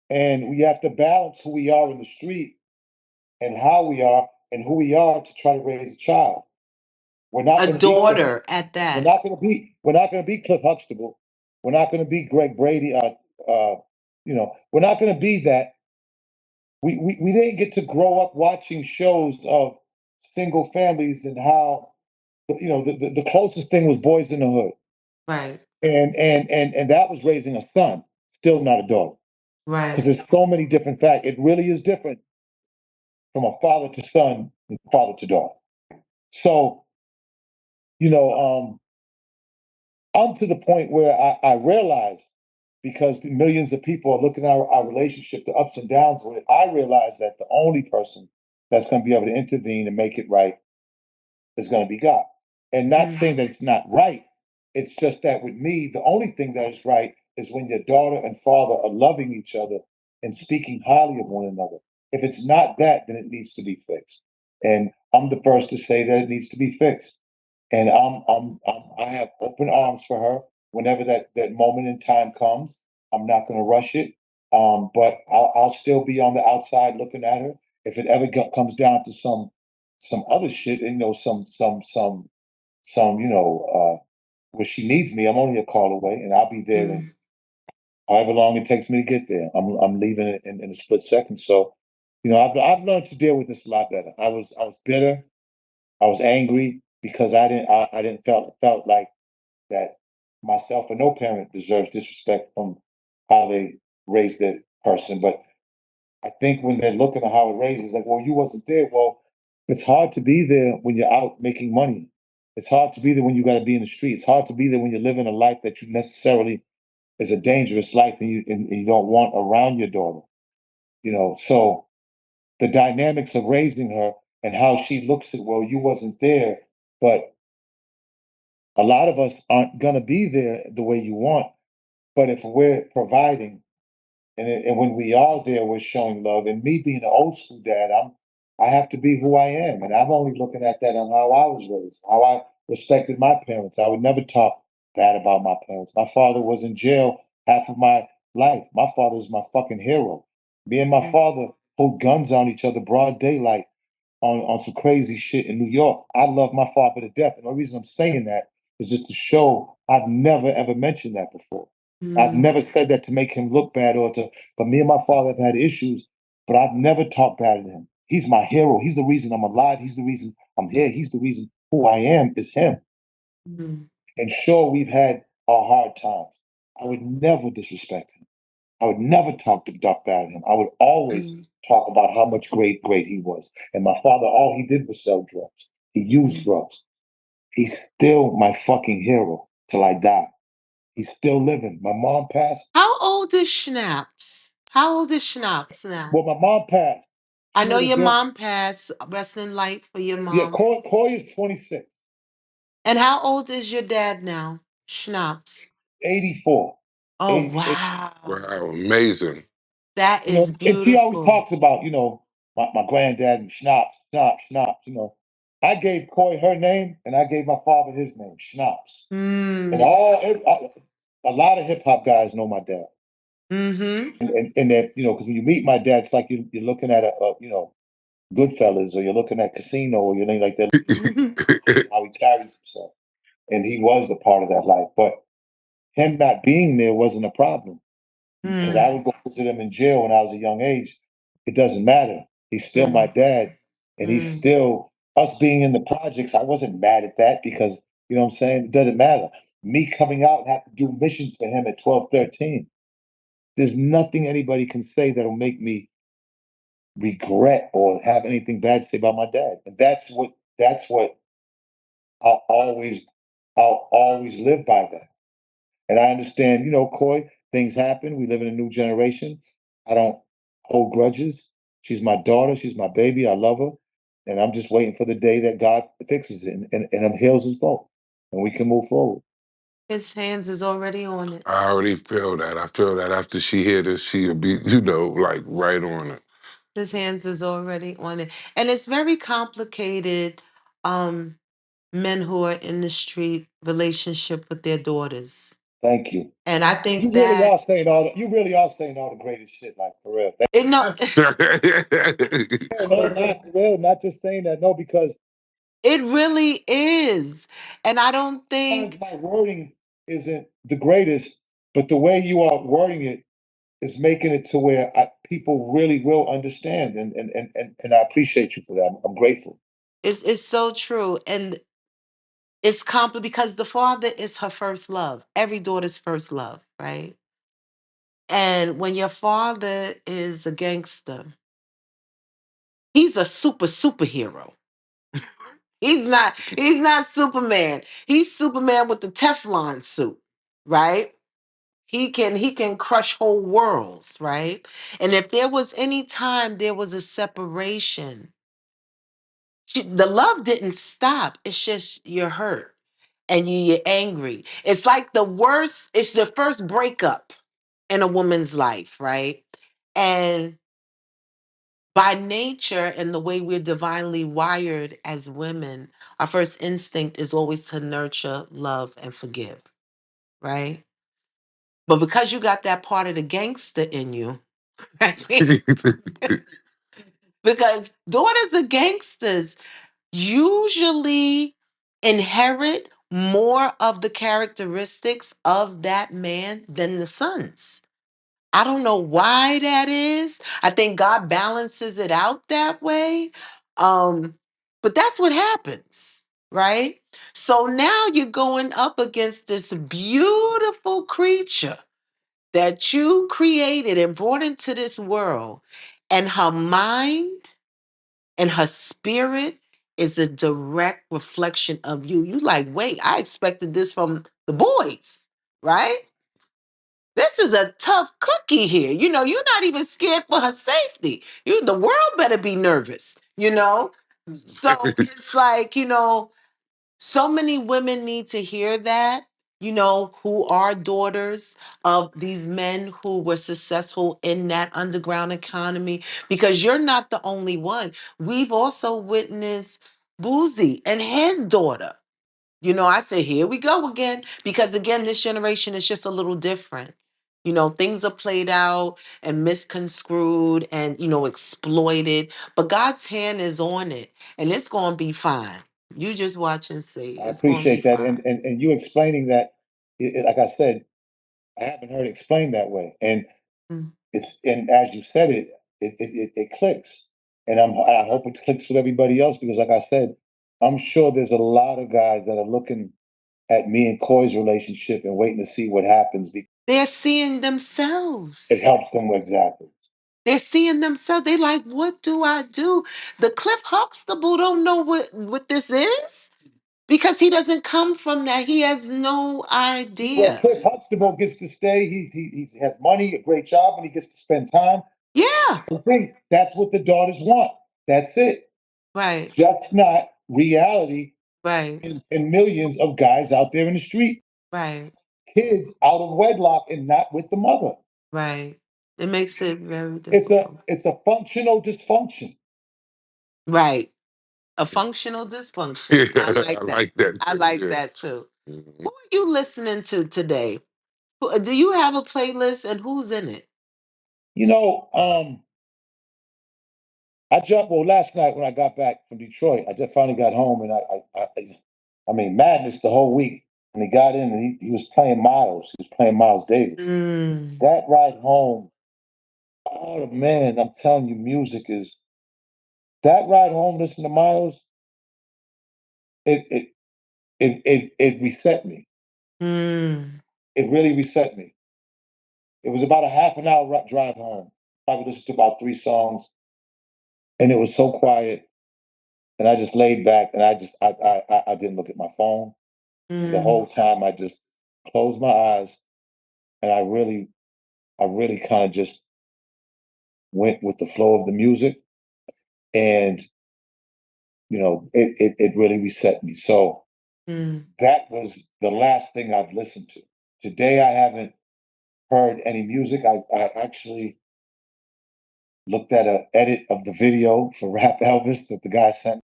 And we have to balance who we are in the street and how we are and who we are to try to raise a child. We're not A going to be Cliff, daughter at we're that. not going to be we're not going to be Cliff Huxtable. We're not going to be Greg Brady. We're not going to be that. We didn't get to grow up watching shows of single families and how the closest thing was Boys in the Hood. Right. And that was raising a son, still not a daughter. Because Right. there's so many different facts. It really is different from a father to son and father to daughter. So, you know, I'm to the point where I realize because millions of people are looking at our relationship, the ups and downs with it, I realize that the only person that's going to be able to intervene and make it right is going to be God. And not saying that it's not right. It's just that with me, the only thing that is right is when your daughter and father are loving each other and speaking highly of one another. If it's not that, then it needs to be fixed. And I'm the first to say that it needs to be fixed. And I have open arms for her whenever that moment in time comes. I'm not going to rush it, but I'll still be on the outside looking at her. If it ever comes down to some other shit, some where she needs me, I'm only a call away, and I'll be there. And however long it takes me to get there, I'm leaving it in a split second. So, I've learned to deal with this a lot better. I was bitter. I was angry because I didn't felt like that myself or no parent deserves disrespect from how they raised their person. But I think when they're looking at how it raised, it's like, well, you wasn't there. Well, it's hard to be there when you're out making money. It's hard to be there when you got to be in the street. It's hard to be there when you're living a life that you necessarily is a dangerous life and you don't want around your daughter. So the dynamics of raising her and how she looks at, well, you wasn't there, but a lot of us aren't going to be there the way you want. But if we're providing and when we are there, we're showing love. And me being an old school dad, I have to be who I am. And I'm only looking at that on how I was raised, how I respected my parents. I would never talk bad about my parents. My father was in jail half of my life. My father was my fucking hero. Me and my father pulled guns on each other broad daylight on some crazy shit in New York. I love my father to death. And the reason I'm saying that is just to show I've never ever mentioned that before. I've never said that to make him look bad but me and my father have had issues, but I've never talked bad to him. He's my hero. He's the reason I'm alive. He's the reason I'm here. He's the reason who I am is him. And sure, we've had our hard times. I would never disrespect him. I would never talk bad at him. I would always talk about how much great he was. And my father, all he did was sell drugs. He used drugs. He's still my fucking hero till I die. He's still living. My mom passed. How old is Schnapps? How old is Schnapps now? Well, my mom passed. I She know would have your been, mom passed. Rest in light for your yeah, mom. Coy is 26, And how old is your dad now? Schnapps. 84. Oh 80, wow. Wow, amazing. That is and she always beautiful. talks about, my granddad and Schnapps. I gave Coy her name and I gave my father his name, Schnapps. And a lot of hip hop guys know my dad. And that, because when you meet my dad, it's like you're looking at Goodfellas, or you're looking at Casino, or you're like that, how he carries himself. And he was a part of that life. But him not being there wasn't a problem because I would go visit him in jail when I was a young age. It doesn't matter. He's still my dad, and he's still us being in the projects, I wasn't mad at that because, you know what I'm saying? It doesn't matter. Me coming out and have to do missions for him at 12, 13. There's nothing anybody can say that'll make me regret or have anything bad to say about my dad. And that's what I'll always I'll always live by that. And I understand, Coy, things happen. We live in a new generation. I don't hold grudges. She's my daughter. She's my baby. I love her. And I'm just waiting for the day that God fixes it and heals us both. And we can move forward. His hands is already on it. I already feel that. I feel that after she hear this, she'll be, like right on it. His hands is already on it. And it's very complicated, um, men who are in the street relationship with their daughters. Thank you. And I You think really that are saying all the, you really are saying all the greatest shit, like for real. it no No, not for real. Not just saying that. No, because it really is. And I don't sometimes think my wording isn't the greatest, but the way you are wording it is making it to where people really will understand, and I appreciate you for that. I'm grateful. it's so true. And it's complicated because the father is her first love, every daughter's first love, right? And when your father is a gangster, he's a superhero. He's not Superman. He's Superman with the Teflon suit, right? He can crush whole worlds, right? And if there was any time there was a separation, the love didn't stop. It's just you're hurt and you're angry. It's like the worst, it's the first breakup in a woman's life, right? And by nature and the way we're divinely wired as women, our first instinct is always to nurture, love, and forgive, right? But because you got that part of the gangster in you, right? Because daughters of gangsters usually inherit more of the characteristics of that man than the sons. I don't know why that is. I think God balances it out that way. Um, but that's what happens, right? So now you're going up against this beautiful creature that you created and brought into this world, and her mind and her spirit is a direct reflection of you. You like, wait, I expected this from the boys, right? This is a tough cookie here. You're not even scared for her safety. The world better be nervous. So it's like, so many women need to hear that, who are daughters of these men who were successful in that underground economy, because you're not the only one. We've also witnessed Boozy and his daughter. I say, here we go again, because again, this generation is just a little different. Things are played out and misconstrued and, exploited, but God's hand is on it and it's going to be fine. You just watch and see. I It's going to be appreciate that, fine. and you explaining that. Like I said, I haven't heard it explained that way, and Mm. and as you said it clicks, and I hope it clicks with everybody else because, like I said, I'm sure there's a lot of guys that are looking at me and Coy's relationship and waiting to see what happens because They're seeing it themselves. helps them exactly. They're seeing themselves. They like, what do I do? The Cliff Huxtable don't know what this is because he doesn't come from that. He has no Well, idea. Cliff Huxtable gets to stay. He has money, a great job, and he gets to spend time. Yeah. The thing, that's what the daughters want. That's it. Right. Just not reality Right. and millions of guys out there in the street, Right. kids out of wedlock and not with the mother. Right. It makes it very It's a difficult. it's a functional dysfunction. Right. A functional dysfunction. Yeah, I I like that. like that I too. like Yeah. that too. Mhm. Who are you listening to today? Do you have a playlist and who's in it? You know, I jumped. Well, last night when I got back from Detroit, I just finally got home, and I mean, madness the whole week. When he got in, and he was playing Miles. He was playing Miles Davis. Mm. That ride home, oh man, I'm telling you, music is that ride home. Listen to Miles. it it it reset me. Mm. It really reset me. It was about a half an hour drive home. Probably listened to about 3 songs, and it was so quiet. And I just laid back, and I didn't look at my phone. And the Mm. whole time, I just closed my eyes, and I really kind of just went with the flow of the music, and it really reset me. So Mm. that was the last thing I've listened to. Today, I haven't heard any music. I actually looked at an edit of the video for Rap Elvis that the guy sent.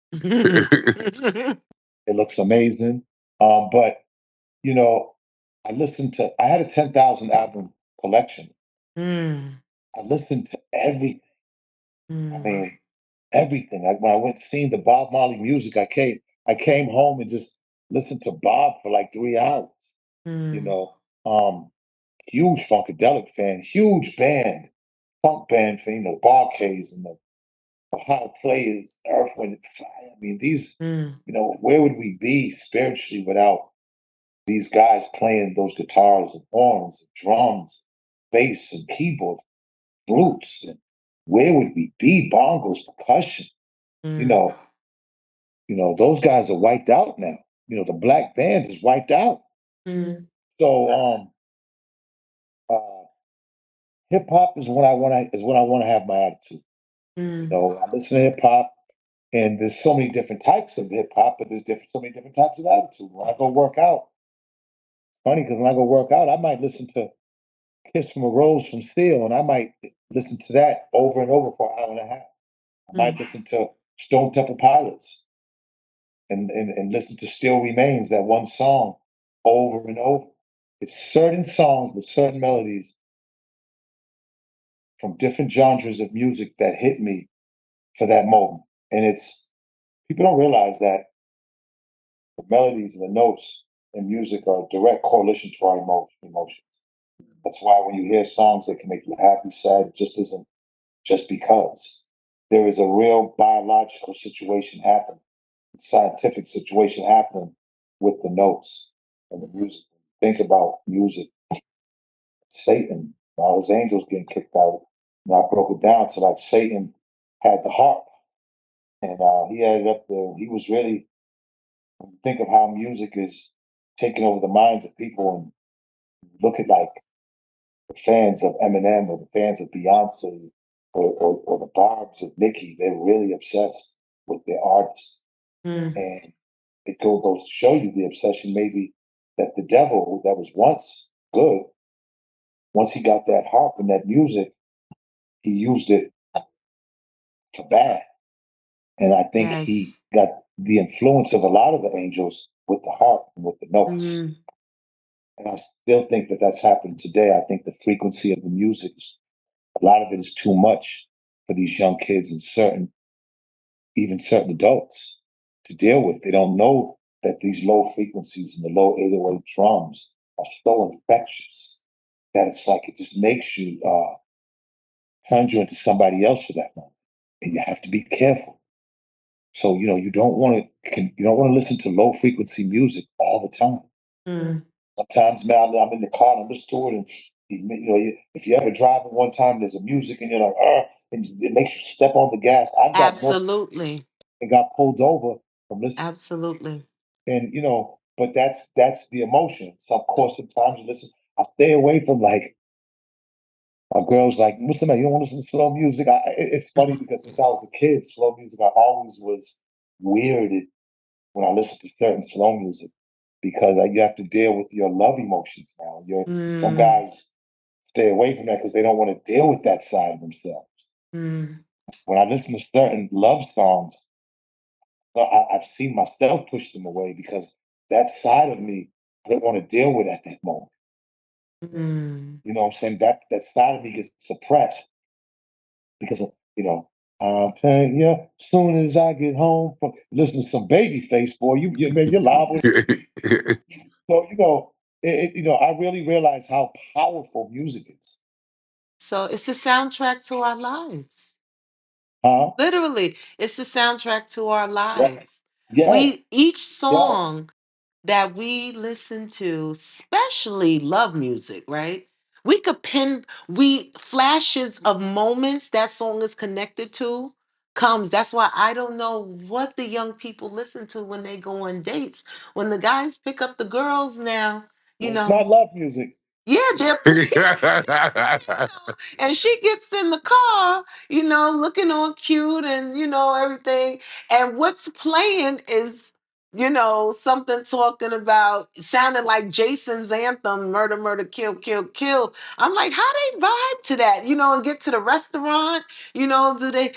It looks amazing. But you know, I had a 10,000 album collection. Mm. I listened to everything. I Mm. mean, everything. Like when I went seeing the Bob Marley music, I came home and just listened to Bob for like 3 hours. You Mm. know, um, huge funkadelic fan, huge band, funk band fan. Bar Ks and the Ohio Players, Earth, Wind, and Fire. I mean, these. Mm. Where would we be spiritually without these guys playing those guitars and horns and drums, bass and keyboards, flutes, and where would we be? Bongos, percussion. You Mm. know, those guys are wiped out now. The black band is wiped out. Mm. So uh, hip hop is when I want to have my attitude. Mm. I listen to hip hop, and there's so many different types of hip hop, but there's so many different types of attitude. When I go work out, it's funny because when I go work out, I might listen to Kiss from a Rose from Steel, and I might listen to that over and over for an hour and a half. I Mm. might listen to Stone Temple Pilots and listen to Still Remains, that one song, over and over. It's certain songs with certain melodies from different genres of music that hit me for that moment. And it's people don't realize that the melodies and the notes in music are a direct correlation to our emotions. That's why when you hear songs that can make you happy, sad, it just isn't just because. There is a real biological situation happening, scientific situation happening with the notes and the music. Think about music. Satan, all his angels getting kicked out. And I broke it down to like Satan had the harp, and he had it up there. He was really think of how music is taking over the minds of people, and look at like the fans of Eminem or the fans of Beyonce or the Barbs of Nicki. They're really obsessed with their artists, Mm. and it goes to show you the obsession maybe that the devil that was once good, once he got that harp and that music, he used it for bad. And I think he Yes. got the influence of a lot of the angels with the harp and with the notes. Mm. And I still think that that's happened today. I think the frequency of the music, a lot of it is too much for these young kids and even certain adults to deal with. They don't know that these low frequencies and the low 808 drums are so infectious that it's like it just makes you turns you into somebody else for that moment, and you have to be careful. So you don't want to listen to low frequency music all the time. Mm. Sometimes, man, I'm in the car and I'm just to it, and if you ever driving one time, there's a music and you're like, and it makes you step on the gas. I've got no Absolutely. and got pulled over from listening, Absolutely. and but that's the emotion. So of course, sometimes you listen. I stay away from like my girl's like, what's the matter? You don't want to listen to slow music? It's funny because since I was a kid, slow music I always was weirded when I listen to certain slow music because you have to deal with your love emotions now. Some Mm. guys stay away from that because they don't want to deal with that side of themselves. Mm. When I listen to certain love songs, I've seen myself push them away because that side of me I don't want to deal with at that moment. Mm. You know what I'm saying? That side of me gets suppressed because of, I'm playing you soon as I get home from listen to some baby face, boy. Man, you're liable. So, I really realize how powerful music is. So it's the soundtrack to our lives. Huh? Literally, it's the soundtrack to our Right. lives. Yes, We each yes. song that we listen to, especially love music, right? We could pin we flashes of moments that song is connected to comes. That's why I don't know what the young people listen to when they go on dates. When the guys pick up the girls now, you It's know, not love music. yeah, they're and she gets in the car, looking all cute and everything. And what's playing is, something talking about sounding like Jason's anthem, murder, murder, kill, kill, kill. I'm like, how they vibe to that, and get to the restaurant, do they,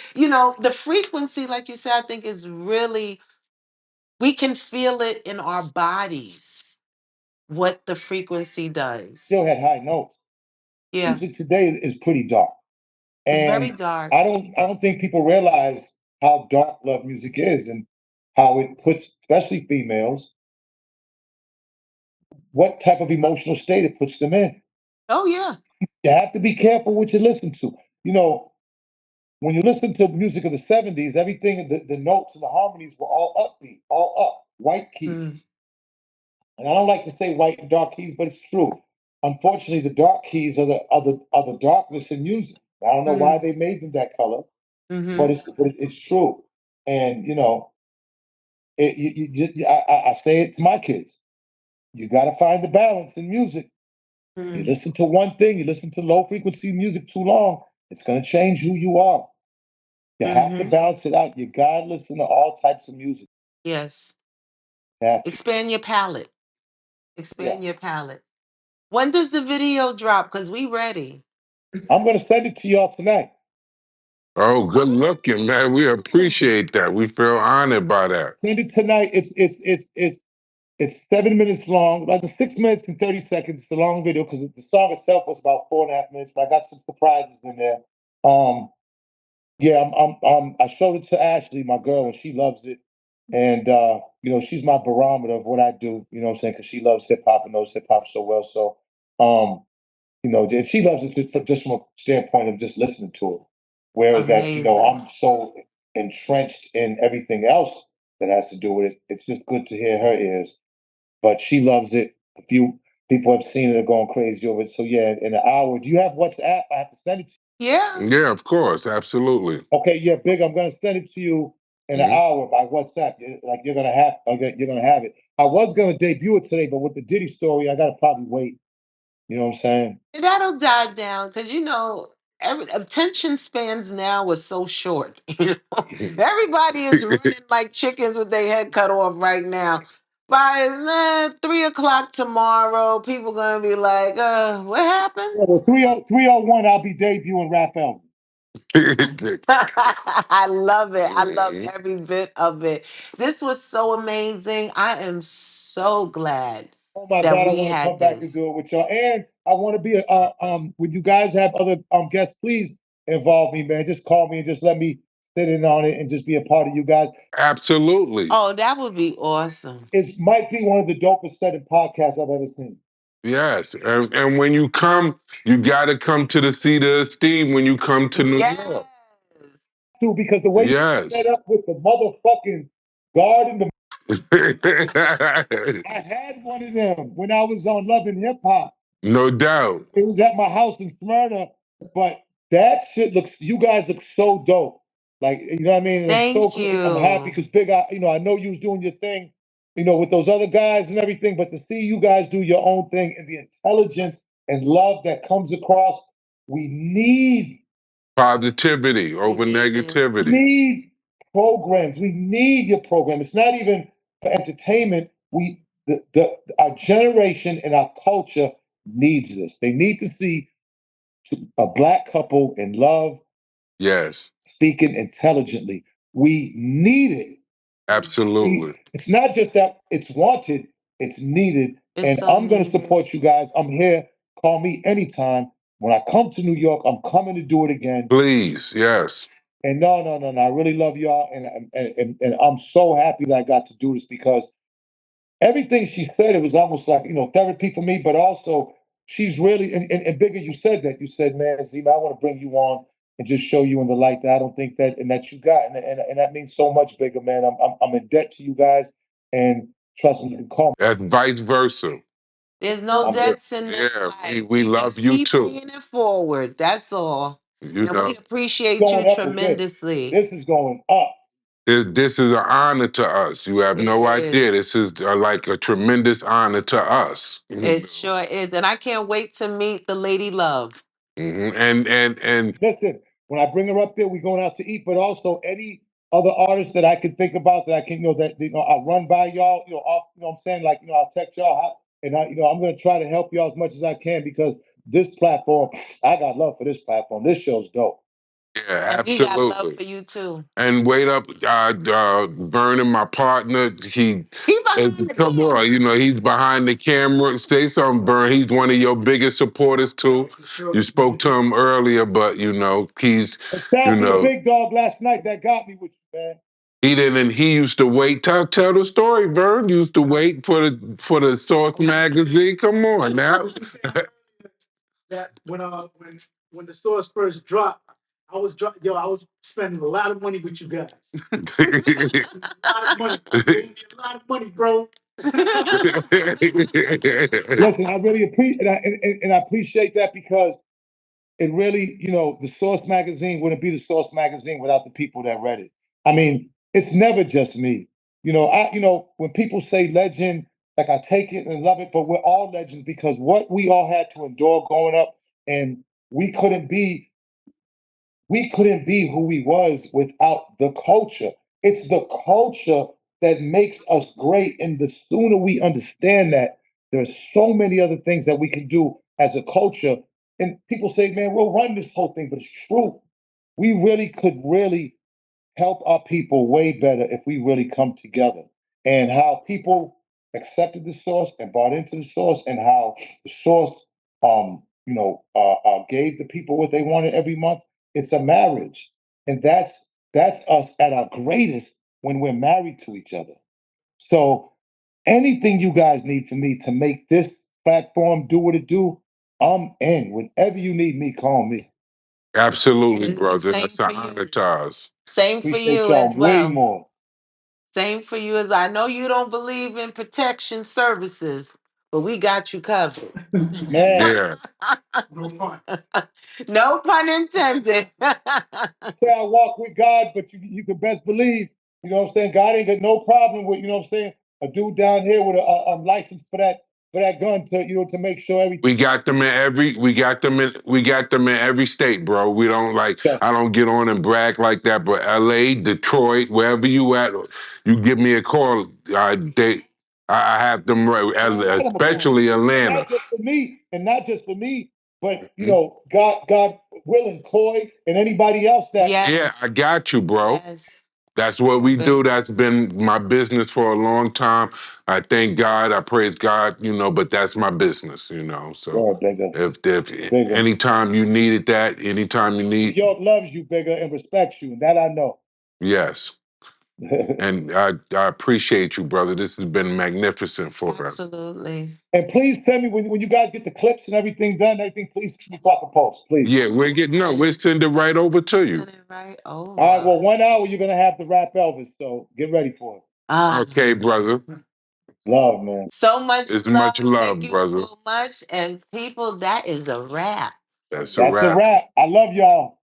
the frequency, like you said, I think is really, we can feel it in our bodies, what the frequency does. Still had high notes. Yeah. Music today is pretty dark. It's very And dark. I don't think people realize how dark love music is and how it puts, especially females, what type of emotional state it puts them in. Oh yeah. You have to be careful what you listen to. You know, when you listen to music of the 70s, everything, the notes and the harmonies were all upbeat, all up, white Mm, keys. And I don't like to say white and dark keys, but it's true. Unfortunately, the dark keys are the darkness in music. I don't know why mm, they made them that color, but mm-hmm, it's true. And I say it to my kids. You got to find the balance in music. You mm, listen to one thing, you listen to low frequency music too long, it's going to change who you are. You have to mm-hmm. balance it out. You got to listen to all types of music. Yes. You have to. Expand your palette. Yeah. Expand your palette. When does the video drop? Because we ready. I'm going to send it to y'all tonight. Oh, good looking, man. We Oh. appreciate that. We feel honored by that. Send it tonight. It's 7 minutes long, like 6 minutes and 30 seconds. It's a long video because the song itself was about 4.5 minutes, but I got some surprises in there. Um, yeah, I showed it to Ashley, my girl, and she loves it. And she's my barometer of what I do. You know what I'm saying? Because she loves hip hop and knows hip hop so well. So, and she loves it just from a standpoint of just listening to it. Whereas that, Amazing. I'm so entrenched in everything else that has to do with it. It's just good to hear her ears. But she loves it. A few people have seen it are going crazy over it. So yeah, in an hour. Do you have WhatsApp? I have to send it to Yeah. Yeah, of course. Absolutely. you. Okay, yeah, Big. I'm gonna send it to you in an Mhm. hour by WhatsApp. Like you're gonna have it. I was gonna debut it today, but with the Diddy story, I gotta probably wait. You know what I'm saying? And that'll die down because every attention spans now are so short. Everybody is running like chickens with their head cut off right now. By 3 o'clock tomorrow, people gonna be like, what happened? Yeah, well, 301, I'll be debuting Rap Elvis. I love it. I love Mhm. every bit of it. This was so amazing. I am so glad Oh my that God, I we want to had come back and this. do it with y'all. And I want to be when you guys have other guests, please involve me, man. Just call me and just let me sit in on it and just be a part of you guys. Absolutely. Oh, that would be awesome. It might be one of the dopest set of podcasts I've ever seen. Yes. And when you come, you got to come to the seat of esteem when you come to New Yes. York. Too, because the way you set Yes. up with the motherfucking guard and the I had one of them when I was on Love and Hip Hop. No doubt. It was at my house in Smyrna, but that shit looks. You guys look so dope. Like you know what I mean. And I'm so Thank good. I'm happy you. because Big, I know you was doing your thing, with those other guys and everything. But to see you guys do your own thing and the intelligence and love that comes across, we need Positivity We over need it. negativity. need programs. We need your program. It's not even for entertainment. Our generation and our culture needs this. They need to see a black couple in love, Yes. speaking intelligently. We need it. Absolutely. It's not just that it's wanted, it's needed. It's And so I'm going to needed. support you guys. I'm here. Call me anytime. When I come to New York, I'm coming to do it again. Please. Yes. And no, no, no, no. I really love y'all. And I'm so happy that I got to do this because everything she said, it was almost like, therapy for me, but also she's really, and Bigger, you said that. You said, man, Zima, I want to bring you on and just show you in the light that I don't think that and that you got, and that means so much, bigger man. I'm in debt to you guys, and trust me, you can call me. That's vice versa. There's no I'm here. debts in this Yeah, life. we We love just you keep too. bringing it forward. That's all. You And we know, appreciate you Going up with this. tremendously. This is going up. this is an honor to us. You have It no is. idea. This is like a tremendous honor to us. It sure is. And I can't wait to meet the lady love. And Listen, when I bring her up there, we going out to eat, but also any other artists that I can think about that I can, that I'll run by y'all, off, what I'm saying, like, I'll text y'all, and I'm gonna try to help y'all as much as I can because this platform, I got love for this platform. This show's dope. yeah, And we got love absolutely. for you too. And wait up, Vernon, my partner, he He behind the come on, camera. he's behind the camera. Say something, Vern. He's one of your biggest supporters too. You spoke to him earlier, but he's, And shout you out to the know, big dog last night that got me with you, man. he didn't. He used to wait. Tell the story, Vern. Used to wait for the Source magazine. Come on now. That when the source first dropped, I was spending a lot of money with you guys. A lot of money. A lot of money, bro. Listen, I really appreciate and I appreciate that because it really, the Source magazine wouldn't be the Source magazine without the people that read it. I mean, it's never just me. When people say legend, like I take it and love it, but we're all legends because what we all had to endure growing up, and we couldn't be we couldn't be who we was without the culture. It's the culture that makes us great. And the sooner we understand that, there's so many other things that we can do as a culture. And people say, man, we'll run this whole thing, but it's true. We really could really help our people way better if we really come together. And how people accepted the source and bought into the source, and how the source, gave the people what they wanted every month. It's a marriage, and that's us at our greatest when we're married to each other. So anything you guys need from me to make this platform do what it do, I'm in. Whenever you need me, call me. Absolutely, And the brother. same That's an for honor you. to us. Same for Appreciate you y'all as way well. more. Same for you as I know you don't believe in protection services, but we got you covered. Man, Yeah. No fun. No pun intended. say I walk with God, but you can best believe, what I'm saying? God ain't got no problem with, what I'm saying, a dude down here with a license for that gun to, to make sure everything. We got them in every state, bro. We don't like Yeah. I don't get on and brag like that, but LA, Detroit, wherever you at, you give me a call. I have them right, especially Atlanta. Not just for me, and not just for me, but Mhm. God willing, CoI and anybody else that. Yeah, Yes. I got you, bro. Yes. That's what we do. That's Yes. been my business for a long time. I thank God. I praise God, but that's my business, So Word, bigger, if bigger. anytime you needed that, anytime you New need, York loves you, bigger, and respects you, and that I know. yes. And I appreciate you, brother. This has been magnificent for us. Absolutely. And please tell me when you guys get the clips and everything done, everything, please keep me talking post, please. Yeah, we're getting no, we'll send it right over to you. Send it right All right, over. well, 1 hour you're gonna have to rap Elvis, so get ready for it. Ah, Okay, brother. Love, man. so much It's love. much Thank love, you brother. so much. And people, that is a wrap. That's a That's a wrap. wrap. I love y'all.